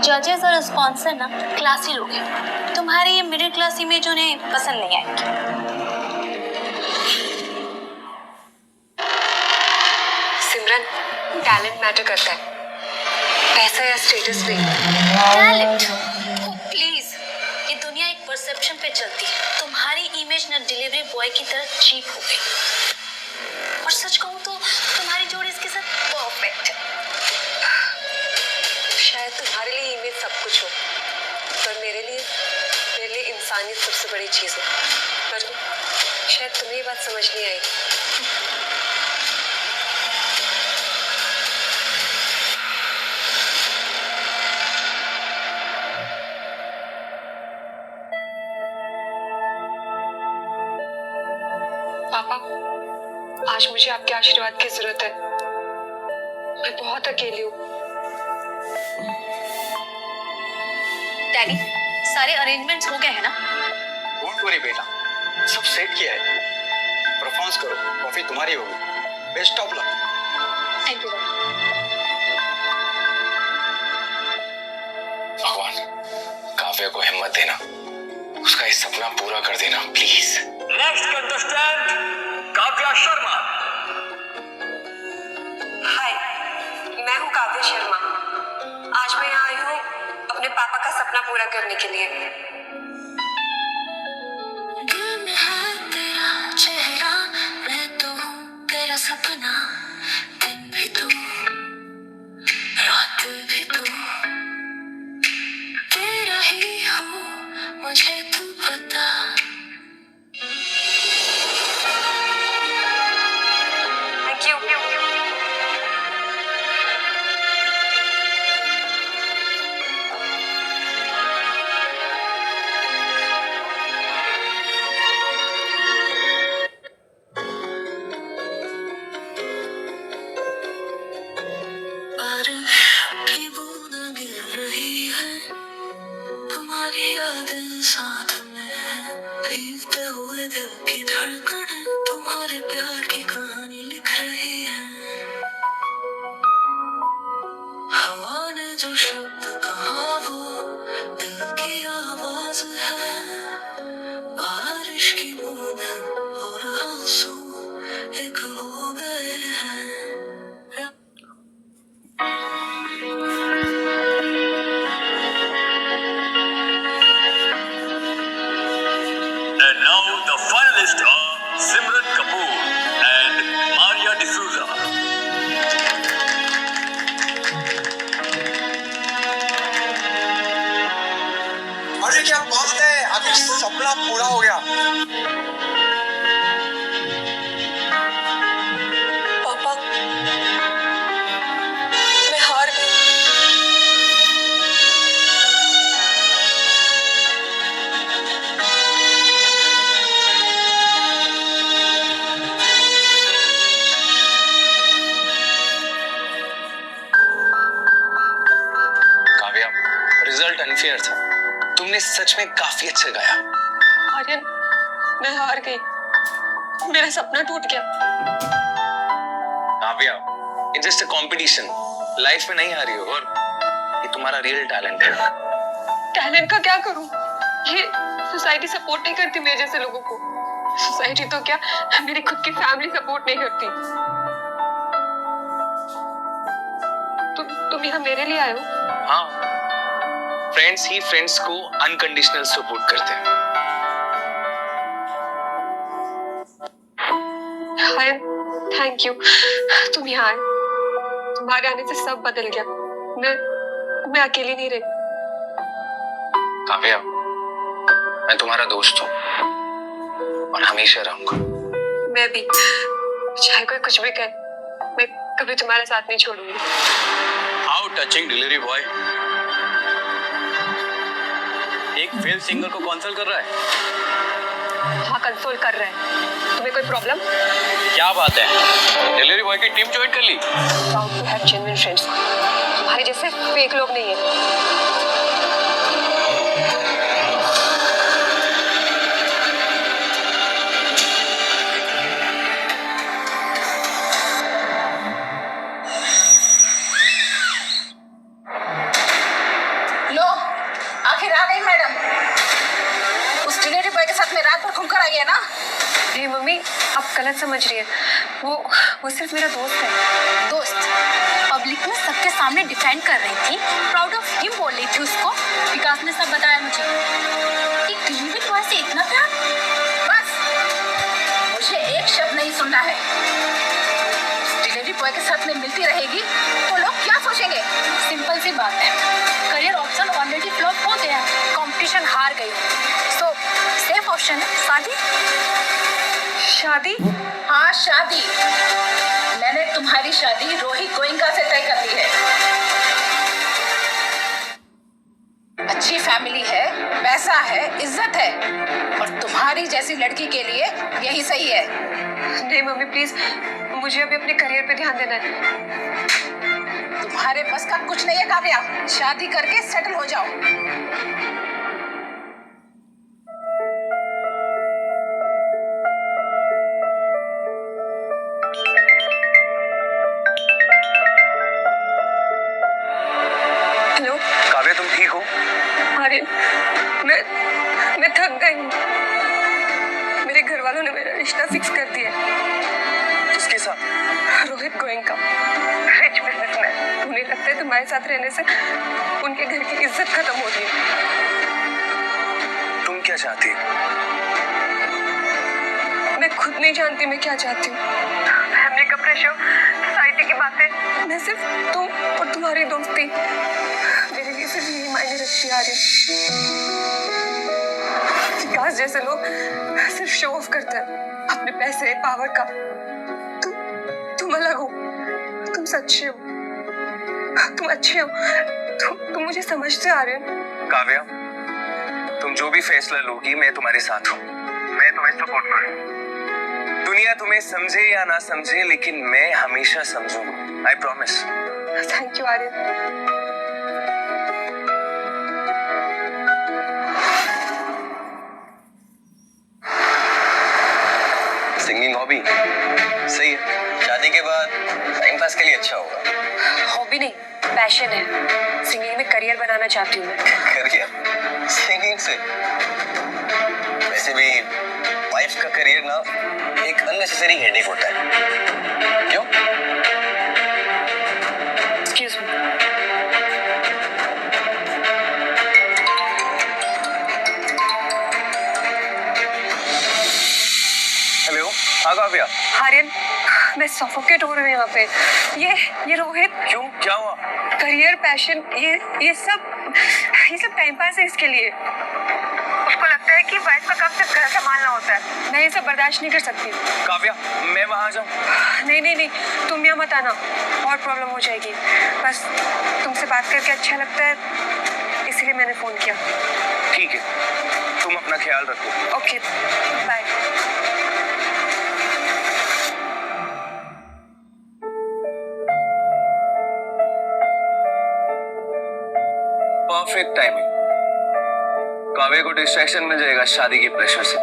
जजेस और स्पॉन्सर ना क्लासी लोग हैं, तुम्हारी ये मिडिल क्लास इमेज उन्हें पसंद नहीं आएगी। सिमरन, टैलेंट मैटर करता है, पैसा या स्टेटस नहीं। टैलेंट? प्लीज, ये दुनिया एक परसेप्शन पे चलती है। तुम्हारी इमेज ना डिलीवरी बॉय की तरह चीप हो गई। और सच कहूँ तो तुम्हारी जोड़ी इसके साथ परफेक्ट है। शायद तुम्हारे लिए इमेज सब कुछ हो, पर मेरे लिए इंसानियत सबसे बड़ी चीज है। पर शायद तुम्हें ये बात समझ नहीं आएगी। पापा, आज मुझे आपके आशीर्वाद की जरूरत है। मैं बहुत अकेली हूँ। डैडी, सारे अरेंजमेंट्स हो गए हैं ना? डोंट वरी बेटा, सब सेट किया है। परफॉर्मेंस करो, ट्रॉफी तुम्हारी होगी। Best of luck. Thank you. भगवान, काव्या को हिम्मत देना, उसका ये सपना पूरा कर देना please. Next contestant Kavya Sharma. Hi, मैं हूँ काव्या शर्मा। आज मैं यहाँ आई हूँ अपने पापा का सपना पूरा करने के लिए। दिल में है तेरा चेहरा, मैं तो हूँ तेरा सपना, दिन भी तू, रात भी तू, तेरा ही हूँ, मुझे तू पता। Thank you. बारिश की बूंदें गिर रही है, तुम्हारी यादें साथ में, भीगते हुए दिल की धड़कन तुम्हारे प्यार की कहानी लिख रही है। हवा ने जो शब्द कहा वो दिल की आवाज है, बारिश की बूंदें और आंसू एक हो गए हैं। And now the finalists are Simran Kapoor and Maria D'Souza. अरे क्या बात है, आखिर सपना पूरा हो गया। पापा, मैं हार गई। काव्या, रिजल्ट अनफेयर था, तुमने सच में काफी अच्छा गाया। आर्यन, मैं हार गई। मेरा सपना टूट गया। Kavya, it's just a competition, life में नहीं हारी हो, और ये तुम्हारा रियल टैलेंट है। टैलेंट का क्या करूं? ये सोसाइटी सपोर्ट नहीं करती मेरे जैसे लोगों को। सोसाइटी तो क्या, मेरी खुद की फैमिली सपोर्ट नहीं करती। तुम यहाँ मेरे लिए आए हो? हाँ, फ्रेंड्स ही फ्रेंड्स को अनकंडीशनल सपोर्ट करते हैं। हाय, थैंक यू। तुम यहाँ आए, तुम्हारे आने से सब बदल गया। मैं अकेली नहीं रही। काव्या, मैं तुम्हारा दोस्त हूँ और हमेशा रहूंगा। मैं भी, चाहे कोई कुछ भी कहे, मैं कभी तुम्हारा साथ नहीं छोड़ूंगी। How touching delivery boy. एक फेल सिंगर को कॉन्सल कर रहा है। हाँ, कंसोल कर रहे हैं। तुम्हें कोई प्रॉब्लम? क्या बात है, डिलीवरी बॉय की टीम ज्वाइन कर ली। Proud to have genuine friends. तुम्हारे जैसे फेक लोग नहीं है। लो, आखिर आ गई मैडम। उस डिलीवरी बॉय के साथ में रात भर घूम कर आई है ना? नहीं मम्मी, आप गलत समझ रही है। वो सिर्फ मेरा दोस्त है। दोस्त? पब्लिक में सबके सामने डिफेंड कर रही थी, प्राउड ऑफ हिम बोल रही थी उसको। विकास ने सब बताया मुझे। एक डिलीवरी बॉय से इतना प्यार? बस, मुझे एक शब्द नहीं सुनना है। उस डिलीवरी बॉय के साथ में मिलती रहेगी तो लोग क्या सोचेंगे? सिंपल सी बात है, करियर ऑप्शन ऑलरेडी फ्लॉप हो गया है, कंपटीशन हार गई। सो सेफ ऑप्शन है शादी। शादी? हाँ, शादी। मैंने तुम्हारी शादी रोहित गोइंका से तय कर ली है। अच्छी फैमिली है, पैसा है, इज्जत है, और तुम्हारी जैसी लड़की के लिए यही सही है। नहीं मम्मी प्लीज, मुझे अभी अपने करियर पे ध्यान देना है। तुम्हारे बस का कुछ नहीं है काव्या, शादी करके सेटल हो जाओ। हेलो काव्या, तुम ठीक हो? आर्यन, मैं थक गई हूँ। मेरे घर वालों ने मेरा रिश्ता फिक्स कर दिया है। किसके साथ? Rohit Goenka, rich businessman. उन्हें लगता है तुम्हारे साथ रहने से उनके घर की इज्जत खत्म हो रही है। तुम क्या चाहती हो? मैं खुद नहीं जानती मैं क्या चाहती हूँ। फैमिली का प्रेशर, सोसाइटी की बातें, मैं सिर्फ तुम और तुम्हारी दोस्ती मेरे लिए सिर्फ यही मायने रखती आ रही है। विकास जैसे लोग सिर्फ शो ऑफ करते हैं अपने पैसे, पावर का। तुम अलग हो, तुम सच्चे हो, तुम अच्छे हो, तुम मुझे समझते आ रहे हो। काव्या, तुम जो भी फैसला लोगी मैं तुम्हारे साथ हूँ। मैं तुम्हें सपोर्ट करूँ। दुनिया तुम्हें समझे या ना समझे, लेकिन मैं हमेशा समझूंगा। I promise. Thank you Aryan. Singing hobby सही है, शादी के बाद टाइम पास के लिए अच्छा होगा। हॉबी नहीं, पैशन है। सिंगिंग में करियर बनाना चाहती हूँ मैं। करियर सिंगिंग से? वैसे भी वाइफ का करियर ना एक अननेसेसरी हेडेक होता है। क्यों? Excuse me. हेलो, हाँ काव्या। आर्यन, मैं सफोकेट हो रही हूँ यहाँ पे। ये रोहित। क्यों, क्या हुआ? करियर, पैशन, ये सब टाइम पास है इसके लिए। उसको लगता है कि वाइफ का काम सिर्फ घर संभालना होता है। मैं ये सब बर्दाश्त नहीं कर सकती। काव्या, मैं वहां जाऊं? नहीं, तुम यहाँ मत आना, और प्रॉब्लम हो जाएगी। बस तुमसे बात करके अच्छा लगता है, इसलिए मैंने फोन किया। ठीक है, तुम अपना ख्याल रखो। Okay, bye. Perfect timing. Kavya को डिस्ट्रैक्शन मिल जाएगा शादी के प्रेशर से।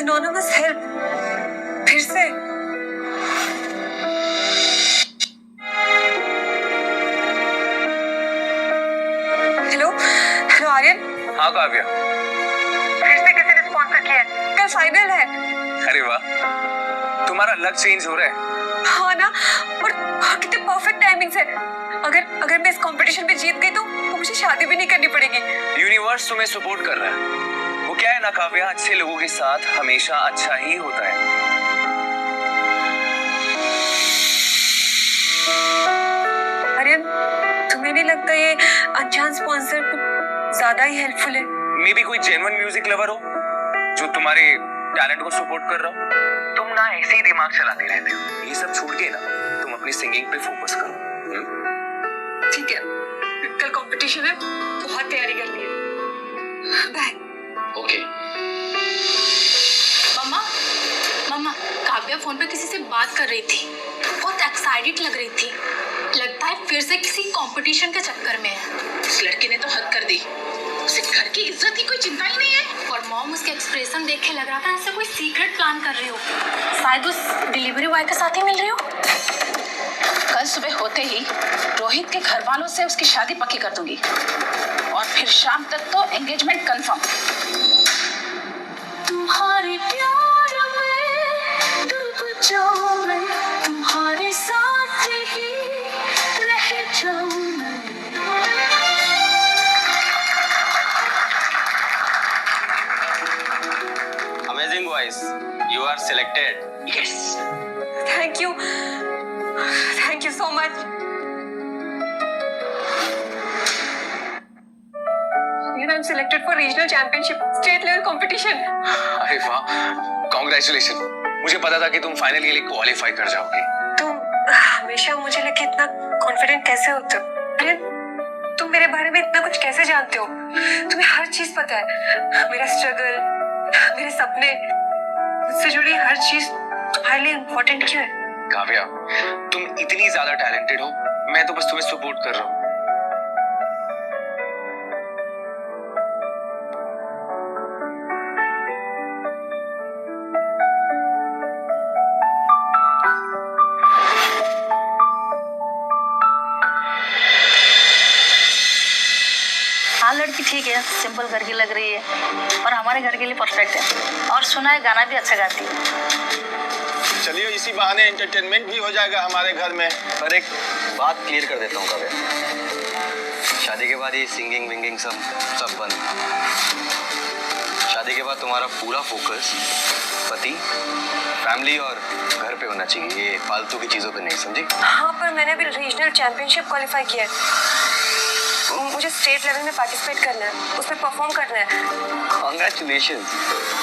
Anonymous help, फिर से। हेलो आर्यन। हाँ काव्या। फिर से किसी ने स्पॉन्सर किया है, कल फाइनल है। अरे वाह, तुम्हारा लक चेंज हो रहा है। हाँ ना, और कितने परफेक्ट टाइमिंग्स है। अगर मैं इस कंपटीशन में जीत गई तो मुझे शादी भी नहीं करनी पड़ेगी। यूनिवर्स तुम्हें सपोर्ट कर रहा है। वो क्या है ना काव्या, अच्छे लोगों के साथ हमेशा अच्छा ही होता है। आर्यन, तुम्हें नहीं लगता ये अनजान स्पॉन्सर ज्यादा ही हेल्पफुल है? मे बी कोई जेन्युइन म्यूजिक लवर हो जो तुम्हारे टैलेंट को सपोर्ट कर रहा हो। तुम ना ऐसे ही दिमाग चलाते रहते हो। ये सब छोड़ के ना तुम अपनी सिंगिंग पे फोकस करो। ठीक है, कल कंपटीशन है, बहुत तैयारी करनी है। बाय। ओके। मम्मा, काव्या फोन पे किसी से बात कर रही थी, बहुत एक्साइटेड लग रही थी। लगता है फिर से किसी कंपटीशन के चक्कर में है। उस लड़की ने तो हद कर दी, उसे घर की इज्जत की कोई चिंता ही नहीं है। और मॉम उसके एक्सप्रेशन देख के लग रहा था ऐसे कोई सीक्रेट प्लान कर रही हो, शायद उस डिलीवरी बॉय के साथ ही मिल रही हो। कल सुबह होते ही रोहित के घर वालों से उसकी शादी पक्की कर दूंगी, और फिर शाम तक तो एंगेजमेंट कंफर्म। तुम्हारे प्यार में डूब जाऊं मैं, तुम्हारे साथ ही रह जाऊं मैं। Amazing voice. You are selected. Yes. Thank you. Thank you so much. I am selected for regional championship state level competition. अरे वाह, कॉन्ग्रेचुलेशन। मुझे पता था कि तुम फाइनल के लिए क्वालिफाई कर जाओगी। तुम हमेशा मुझे लेके इतना कॉन्फिडेंट कैसे होते हो? अरे तुम मेरे बारे में इतना कुछ कैसे जानते हो? तुम्हें हर चीज पता है, मेरा स्ट्रगल, मेरे सपने, मुझसे जुड़ी हर चीज तुम्हारे लिए इम्पोर्टेंट क्यों है? काव्या, तुम इतनी ज्यादा टैलेंटेड हो, मैं तो बस तुम्हें सपोर्ट कर रहा हूँ। हाँ लड़की ठीक है, सिंपल घर की लग रही है और हमारे घर के लिए परफेक्ट है। और सुना है गाना भी अच्छा गाती है। चलिए इसी बहाने एंटरटेनमेंट भी हो जाएगा हमारे घर में। पर एक बात क्लियर कर देता हूँ काव्या, शादी के बाद ये सिंगिंग विंगिंग सब बंद। शादी के बाद तुम्हारा पूरा फोकस पति, फैमिली और घर पे होना चाहिए, ये फालतू की चीजों पे नहीं, समझी? हाँ, पर मैंने अभी रीजनल चैंपियनशिप क्वालिफाई किया है। मुझे स्टेट लेवल में पार्टिसिपेट करना है, उसमें परफॉर्म करना है। कॉन्ग्रेचुलेशंस।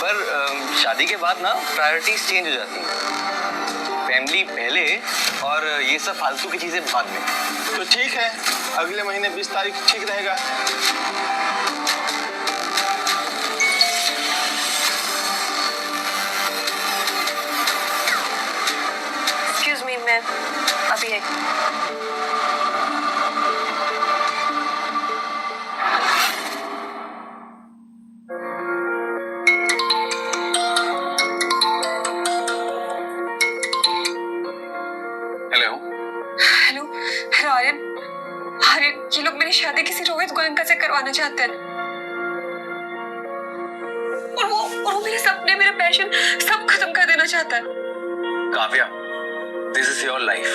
पर शादी के बाद ना प्रायोरिटीज चेंज हो जाती हैं, फैमिली पहले और ये सब फालतू की चीजें बाद में। तो ठीक है, अगले महीने 20 तारीख ठीक रहेगा। एक्सक्यूज मी, मैं अभी आई। हेलो आर्यन, आर्यन, ये लोग मेरी शादी किसी रोहित गोयनका से करवाना चाहते हैं। और वो मेरे सपने, मेरा पैशन सब खत्म कर देना चाहता है। Kavya, this is your life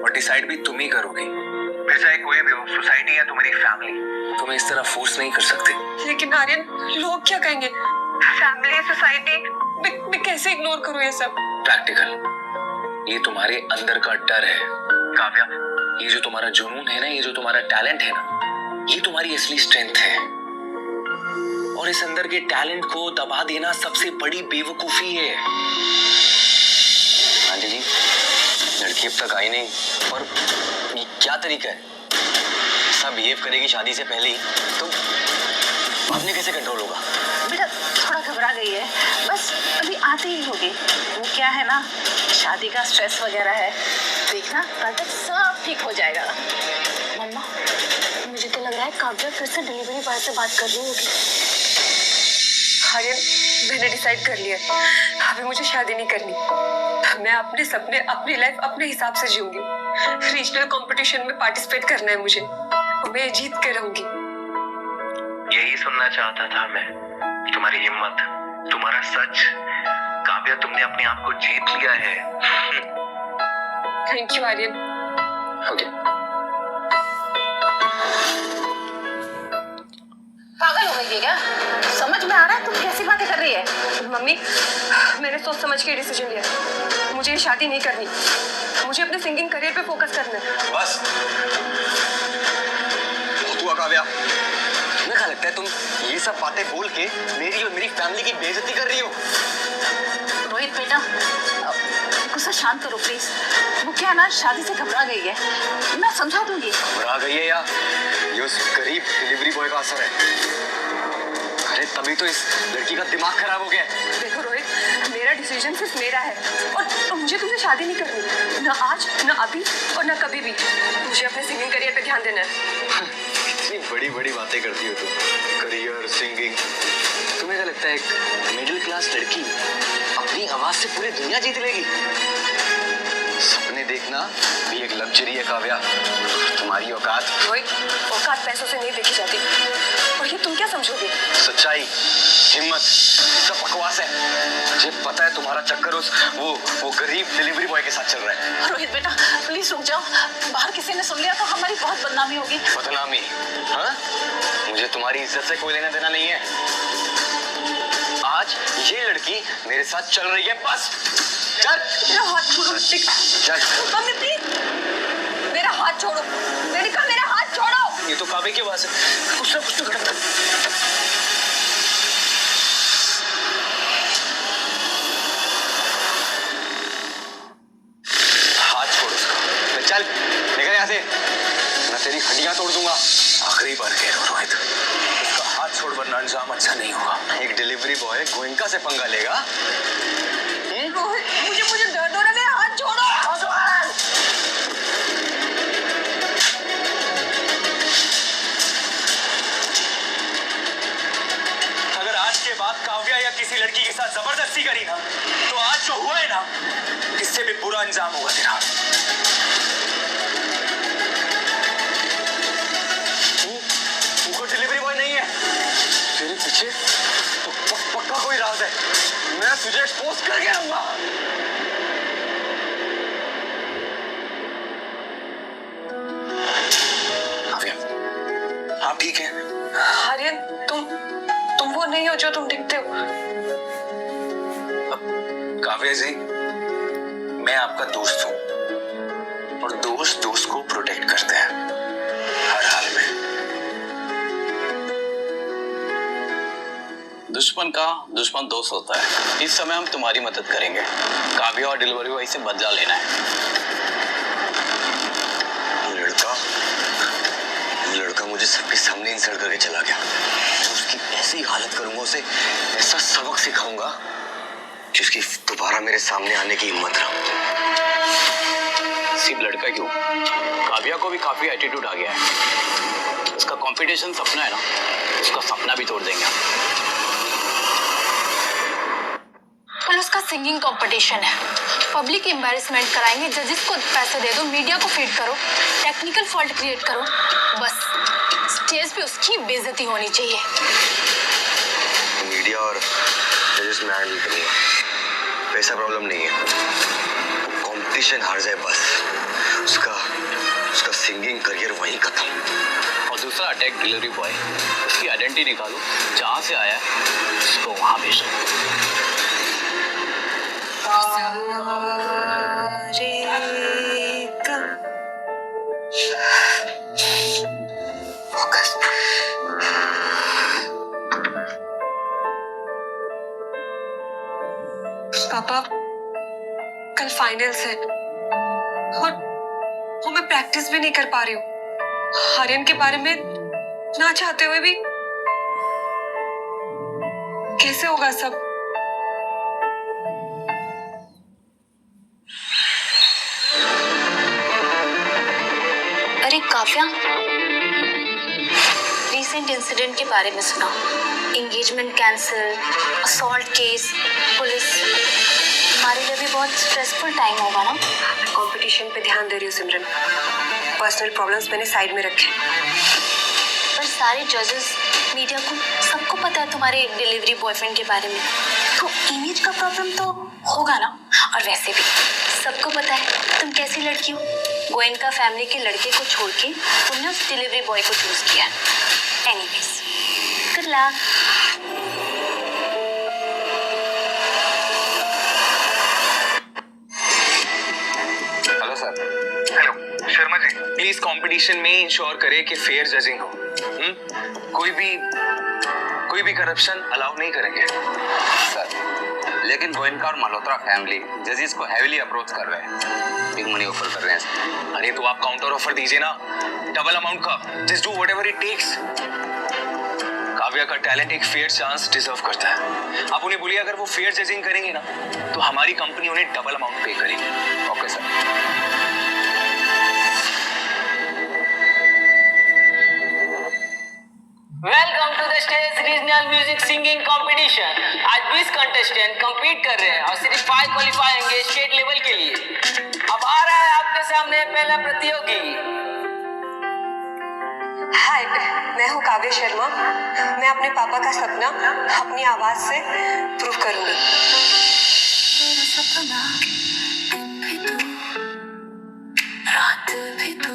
और डिसाइड भी तुम ही करोगी। फिर चाहे कोई भी हो, सोसाइटी या तुम्हारी फैमिली, तुम्हें इस तरह फोर्स नहीं कर सकते। लेकिन आर्यन, लोग क्या कहेंगे? फैमिली, सोसाइटी, मैं कैसे इग्नोर करूं ये सब? प्रैक्टिकल, ये तुम्हारे अंदर का डर है काव्या। ये जो तुम्हारा जुनून है ना, ये जो तुम्हारा टैलेंट है ना, ये तुम्हारी असली स्ट्रेंथ है। और इस अंदर के टैलेंट को दबा देना सबसे बड़ी बेवकूफी है। आंटी जी, लड़की अब तक आई नहीं और ये क्या तरीका है? ऐसा बिहेव करेगी शादी से पहले ही, तो बाद में कैसे कंट्रोल होगा? बेटा थोड़ा घबरा गई है, बस अभी आती ही होगी। वो क्या है ना, शादी का स्ट्रेस वगैरह है, देखना कल तक सब ठीक हो जाएगा। मम्मा, मुझे तो लग रहा है काव्या फिर से डिलीवरी बॉय से बात कर रही होगी। आर्यन, मैंने डिसाइड कर लिया, अभी मुझे शादी नहीं करनी। मैं अपने सपने, अपनी लाइफ अपने हिसाब से जीऊंगी। रीजनल कंपटीशन में पार्टिसिपेट करना है मुझे, मैं जीत के रहूंगी। यही सुनना चाहता था मैं, तुम्हारी हिम्मत, तुम्हारा सच। काव्या, तुमने अपने आप को जीत लिया है। Thank you Aryan. ओके। पागल हो गई है क्या? समझ में आ रहा है तुम कैसी बातें कर रही है? मम्मी, मैंने सोच समझ के डिसीजन लिया, मुझे ये शादी नहीं करनी। मुझे अपने सिंगिंग करियर पे फोकस करना है। बस बहुत हुआ काव्या। तुम्हें क्या लगता है तुम ये सब बातें बोल के मेरी और मेरी फैमिली की बेइज्जती कर रही हो? रोहित बेटा, गुस्सा शांत करो प्लीज। वो क्या है ना, शादी से घबरा गई है, मैं समझा दूंगी। घबरा गई है या ये उस गरीब डिलीवरी बॉय का असर है? अरे तभी तो इस लड़की का दिमाग खराब हो गया। देखो रोहित, मेरा डिसीजन सिर्फ मेरा है और मुझे तुमसे शादी नहीं करनी, ना आज, ना अभी और ना कभी भी। मुझे अपने सिंगिंग करियर पे ध्यान देना है। इतनी बड़ी बड़ी बातें करती हो तुम, करियर, सिंगिंग। तुम्हें क्या लगता है एक मिडिल क्लास लड़की अपनी आवाज से पूरी दुनिया जीत लेगी? सपने देखना भी एक लग्जरी है काव्या, तुम्हारी औकात। रोहित, औकात पैसों से नहीं देखी जाती, और ये तुम क्या समझोगे? सच्चाई, हिम्मत, सब बकवास है। मुझे पता है तुम्हारा चक्कर उस वो गरीब डिलीवरी बॉय के साथ चल रहा है। रोहित बेटा प्लीज रुक जाओ, बाहर किसी ने सुन लिया तो हमारी बहुत बदनामी होगी। बदनामी? हाँ? मुझे तुम्हारी इज्जत से कोई लेना देना नहीं है। आज ये लड़की मेरे साथ चल रही है, बस। चल। मेरा हाथ छोड़ो। चल। मम्मी प्लीज, मेरा हाथ छोड़ो। मैंने कहा मेरा हाथ छोड़ो। ये तो काव्य की आवाज है, कुछ ना कुछ तो गड़बड़। हाथ छोड़ उसका, चल निकल यहाँ से, मैं तेरी हड्डियां तोड़ दूंगा। आखिरी बार कह रहा हूँ रोहित, उसका हाथ छोड़ वरना अंजाम अच्छा नहीं होगा। एक डिलीवरी बॉय गोयनका से पंगा लेगा? रोहित, मुझे दर्द हो रहा है, हाथ छोड़ो। अगर आज के बाद काव्या या किसी लड़की के साथ जबरदस्ती करी ना, तो आज जो हुआ है ना, इससे भी बुरा अंजाम होगा तेरा। तू डिलीवरी बॉय नहीं है, तेरे पीछे पक्का कोई राज है, मैं तुझे एक्सपोज करके आऊंगा। आप ठीक हैं? आर्यन, तुम वो नहीं हो जो तुम दिखते हो। काव्या जी, मैं आपका दोस्त हूं और दोस्त दोस्त को प्रोटेक्ट करते हैं हर हाल में। दुश्मन का दुश्मन दोस्त होता है। इस समय हम तुम्हारी मदद करेंगे। काव्या और डिलीवरी बॉय से बदला लेना है। लड़का मुझे सबके सामने इंसल्ट करके चला गया। मैं उसकी ऐसी हालत करूंगा, उसे ऐसा सबक सिखाऊंगा कि उसकी दोबारा मेरे सामने आने की हिम्मत ना। सिर्फ लड़का क्यों, काव्या को भी काफी एटीट्यूड आ गया है। उसका कंपटीशन सपना है ना, उसका सपना भी तोड़ देंगे। कल उसका सिंगिंग कंपटीशन है, पब्लिक एम्बैरेसमेंट कराएंगे। जजेस को पैसे दे दो, मीडिया को फीड करो, टेक्निकल फॉल्ट क्रिएट करो, बस स्टेज पे उसकी बेइज्जती होनी चाहिए। मीडिया और जजेस में हैंडल करूंगा, पैसा प्रॉब्लम नहीं है। कंपटीशन हार जाए बस, उसका सिंगिंग करियर वहीं खत्म। और दूसरा अटैक डिलीवरी बॉय, उसकी आइडेंटिटी निकालो, जहां से आया है उसको वहां भेजो। पापा, कल फाइनल्स है और मैं प्रैक्टिस भी नहीं कर पा रही हूँ। आर्यन के बारे में ना चाहते हुए भी कैसे होगा सब? अरे काव्या, रिसेंट इंसिडेंट के बारे में सुना। Engagement cancel, assault case, police. हमारे लिए भी बहुत स्ट्रेसफुल टाइम होगा ना। मैं कंपटीशन पे ध्यान दे रही हूँ सिमरन। पर्सनल प्रॉब्लम्स मैंने साइड में रखे। पर सारे जजेस, मीडिया को सबको पता है तुम्हारे डिलीवरी बॉयफ्रेंड के बारे में, तो इमेज का प्रॉब्लम तो होगा ना। और वैसे भी सबको पता है तुम कैसी लड़की हो। गोयनका फैमिली के लड़के को छोड़ के तुमने उस डिलीवरी बॉय को चूज किया। Anyways, good luck. Hello sir. Hello Sharma ji, please competition में इंश्योर करें कि फेयर जजिंग हो। कोई भी करप्शन अलाउ नहीं करेंगे सर। लेकिन गोयनका और मल्होत्रा फैमिली जजेस को हैवीली अप्रोच कर रहे हैं, बिग मनी ऑफर कर रहे हैं। अरे तो आप काउंटर ऑफर दीजिए ना, डबल अमाउंट का। Just do whatever it takes. Kavya का टैलेंट एक फेयर चांस डिजर्व करता है। आप उन्हें बोलिए अगर वो फेयर जजिंग करेंगे ना, तो हमारी कंपनी उन्हें डबल अमाउंट पे करेगी। Okay sir. Welcome to the stage regional music singing competition. आज 20 कंटेस्टेंट कंपीट कर रहे हैं और सिर्फ 5 क्वालिफाई होंगे स्टेट लेवल के लिए। अब आ रहा है आपके सामने पहला प्रतियोगी। हाय, मैं हूँ काव्या शर्मा। मैं अपने पापा का सपना अपनी आवाज से प्रूव करूंगी। सपना दिन भी तू, रात भी तू,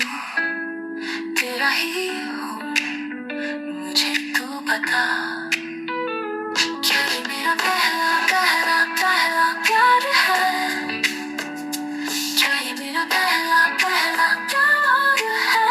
तेरा ही हूँ, मुझे तू बता। क्या ये मेरा पहला पहला पहला प्यार है? क्या ये मेरा पहला पहला प्यार है?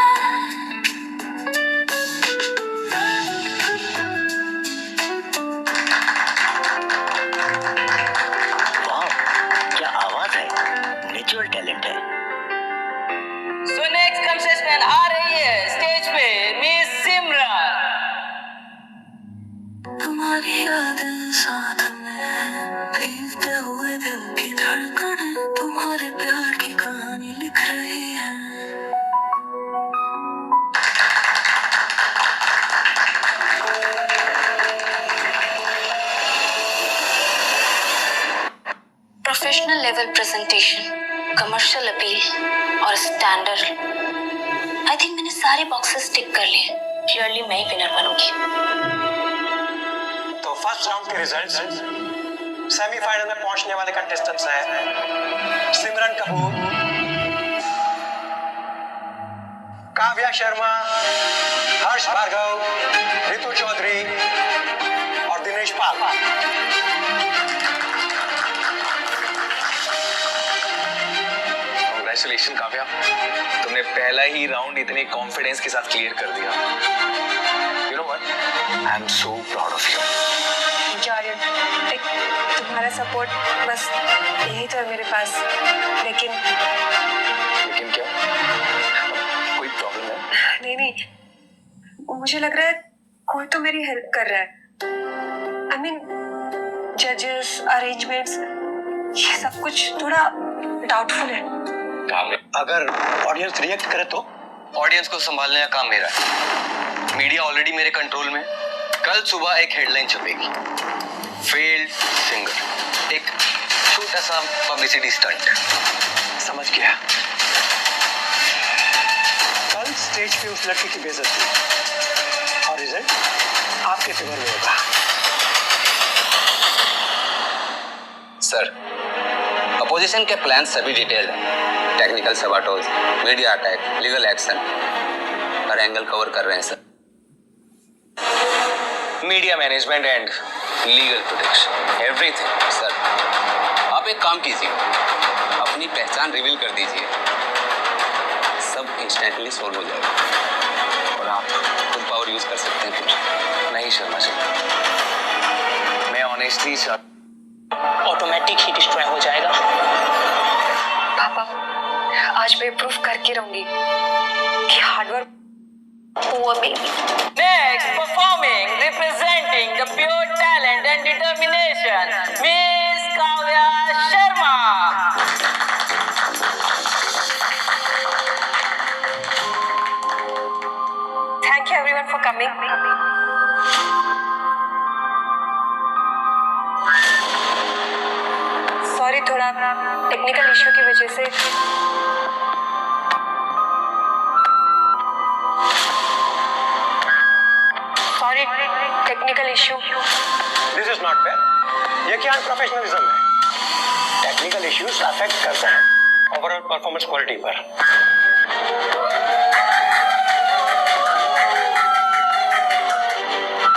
दिन साथ में भीगते हुए दिल की धड़कन तुम्हारे प्यार की कहानी लिख रही है। Professional level presentation, commercial appeal और स्टैंडर्ड, आई थिंक मैंने सारे बॉक्सेस टिक कर लिए। श्योरली मैं ही विनर बनूंगी। तो फर्स्ट राउंड के रिजल्ट्स, सेमीफाइनल में पहुंचने वाले कंटेस्टेंट्स हैं सिमरन कपूर, काव्या शर्मा, हर्ष भार्गव, रितु चौधरी और दिनेश पाल। कांग्रेचुलेशन काव्या, तुमने पहला ही राउंड इतने कॉन्फिडेंस के साथ क्लियर कर दिया। You know what, I am so proud of you. तुम्हारा सपोर्ट बस यही तो है मेरे पास। लेकिन क्या कोई प्रॉब्लम है? नहीं, मुझे लग रहा है कोई तो मेरी हेल्प कर रहा है। आई मीन जजेस, अरेंजमेंट्स, ये सब कुछ थोड़ा डाउटफुल है। अगर ऑडियंस रिएक्ट करे तो? ऑडियंस को संभालने का काम मेरा है। मीडिया ऑलरेडी मेरे कंट्रोल में। कल सुबह एक हेडलाइन छपेगी, फेल्ड सिंगर, एक छोटा सा पब्लिसिटी स्टंट। समझ गया। कल स्टेज पे उस लड़की की बेइज्जती और रिजल्ट आपके फेवर में होगा। सर, अपोजिशन के प्लान सभी डिटेल्ड हैं। Technical sabotage, media attack, legal action, हर एंगल कवर कर रहे हैं sir. Media management and legal protection, everything. Sir, आप एक काम कीजिए, अपनी पहचान रिवील कर दीजिए, सब इंस्टेंटली सॉल्व हो जाएगा और आप खुद पावर यूज कर सकते हैं फिर। नहीं शर्मा जी, मैं ऑनेस्टली ऑटोमेटिक ही डिस्ट्रॉय हो जाएगा। पापा, आज मैं प्रूफ करके रहूंगी कि हार्डवर्क हुआ baby. Next, performing, representing the pure talent and determination, Miss Kavya Sharma. Thank you everyone for coming. Sorry, थोड़ा टेक्निकल इश्यू की वजह से technical issue. This is not fair. ये क्या अनप्रोफेशनलिज्म है? टेक्निकल इश्यूज अफेक्ट करते हैं ओवरऑल परफॉर्मेंस क्वालिटी पर।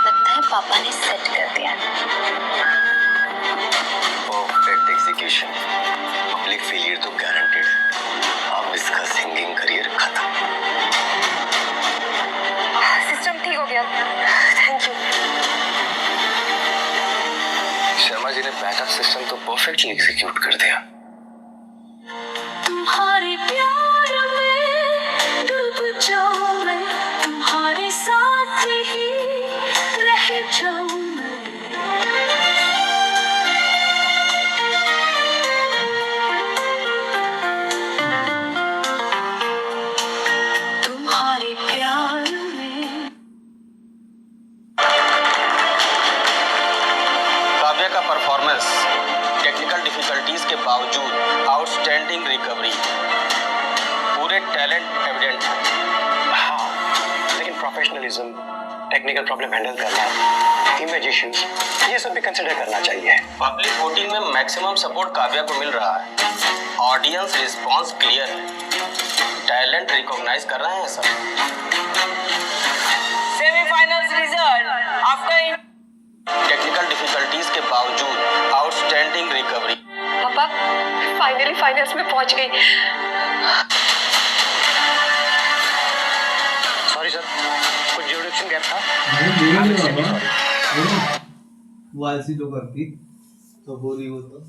लगता है पापा ने सेट कर दिया। परफेक्ट एग्जीक्यूशन, पब्लिक फेलियर तो गारंटेड। अब इसका सिंगिंग करियर खत्म। सिस्टम ठीक हो गया, थैंक यू। शर्मा जी ने बैकअप सिस्टम तो परफेक्टली एग्जीक्यूट कर दिया। तुम्हारे प्यार में डूब जाऊं मैं, तुम्हारे साथ ही रह जाऊं मैं। तुम्हारे प्यार में। काव्या का परफॉर्मेंस टेक्निकल डिफिकल्टीज के बावजूद आउटस्टैंडिंग रिकवरी, पूरे टैलेंट एविडेंट है। हाँ, लेकिन प्रोफेशनलिज्म, टेक्निकल प्रॉब्लम हैंडल करना, इमेज इश्यूज, ये सब भी कंसिडर करना चाहिए। पब्लिक वोटिंग में मैक्सिमम सपोर्ट काव्या को मिल रहा है। ऑडियंस रिस्पांस क्लियर है, टैलेंट रिकॉग्नाइज कर रहे हैं सब। Semi-finals result after technical difficulties के बावजूद आउटस्टैंडिंग रिकवरी। पापा, फाइनली फाइनल्स में पहुंच गई। सॉरी सर, कुछ ज्यूरिडिक्शन गैप था। वो ऐसी तो करती तो बोली वो तो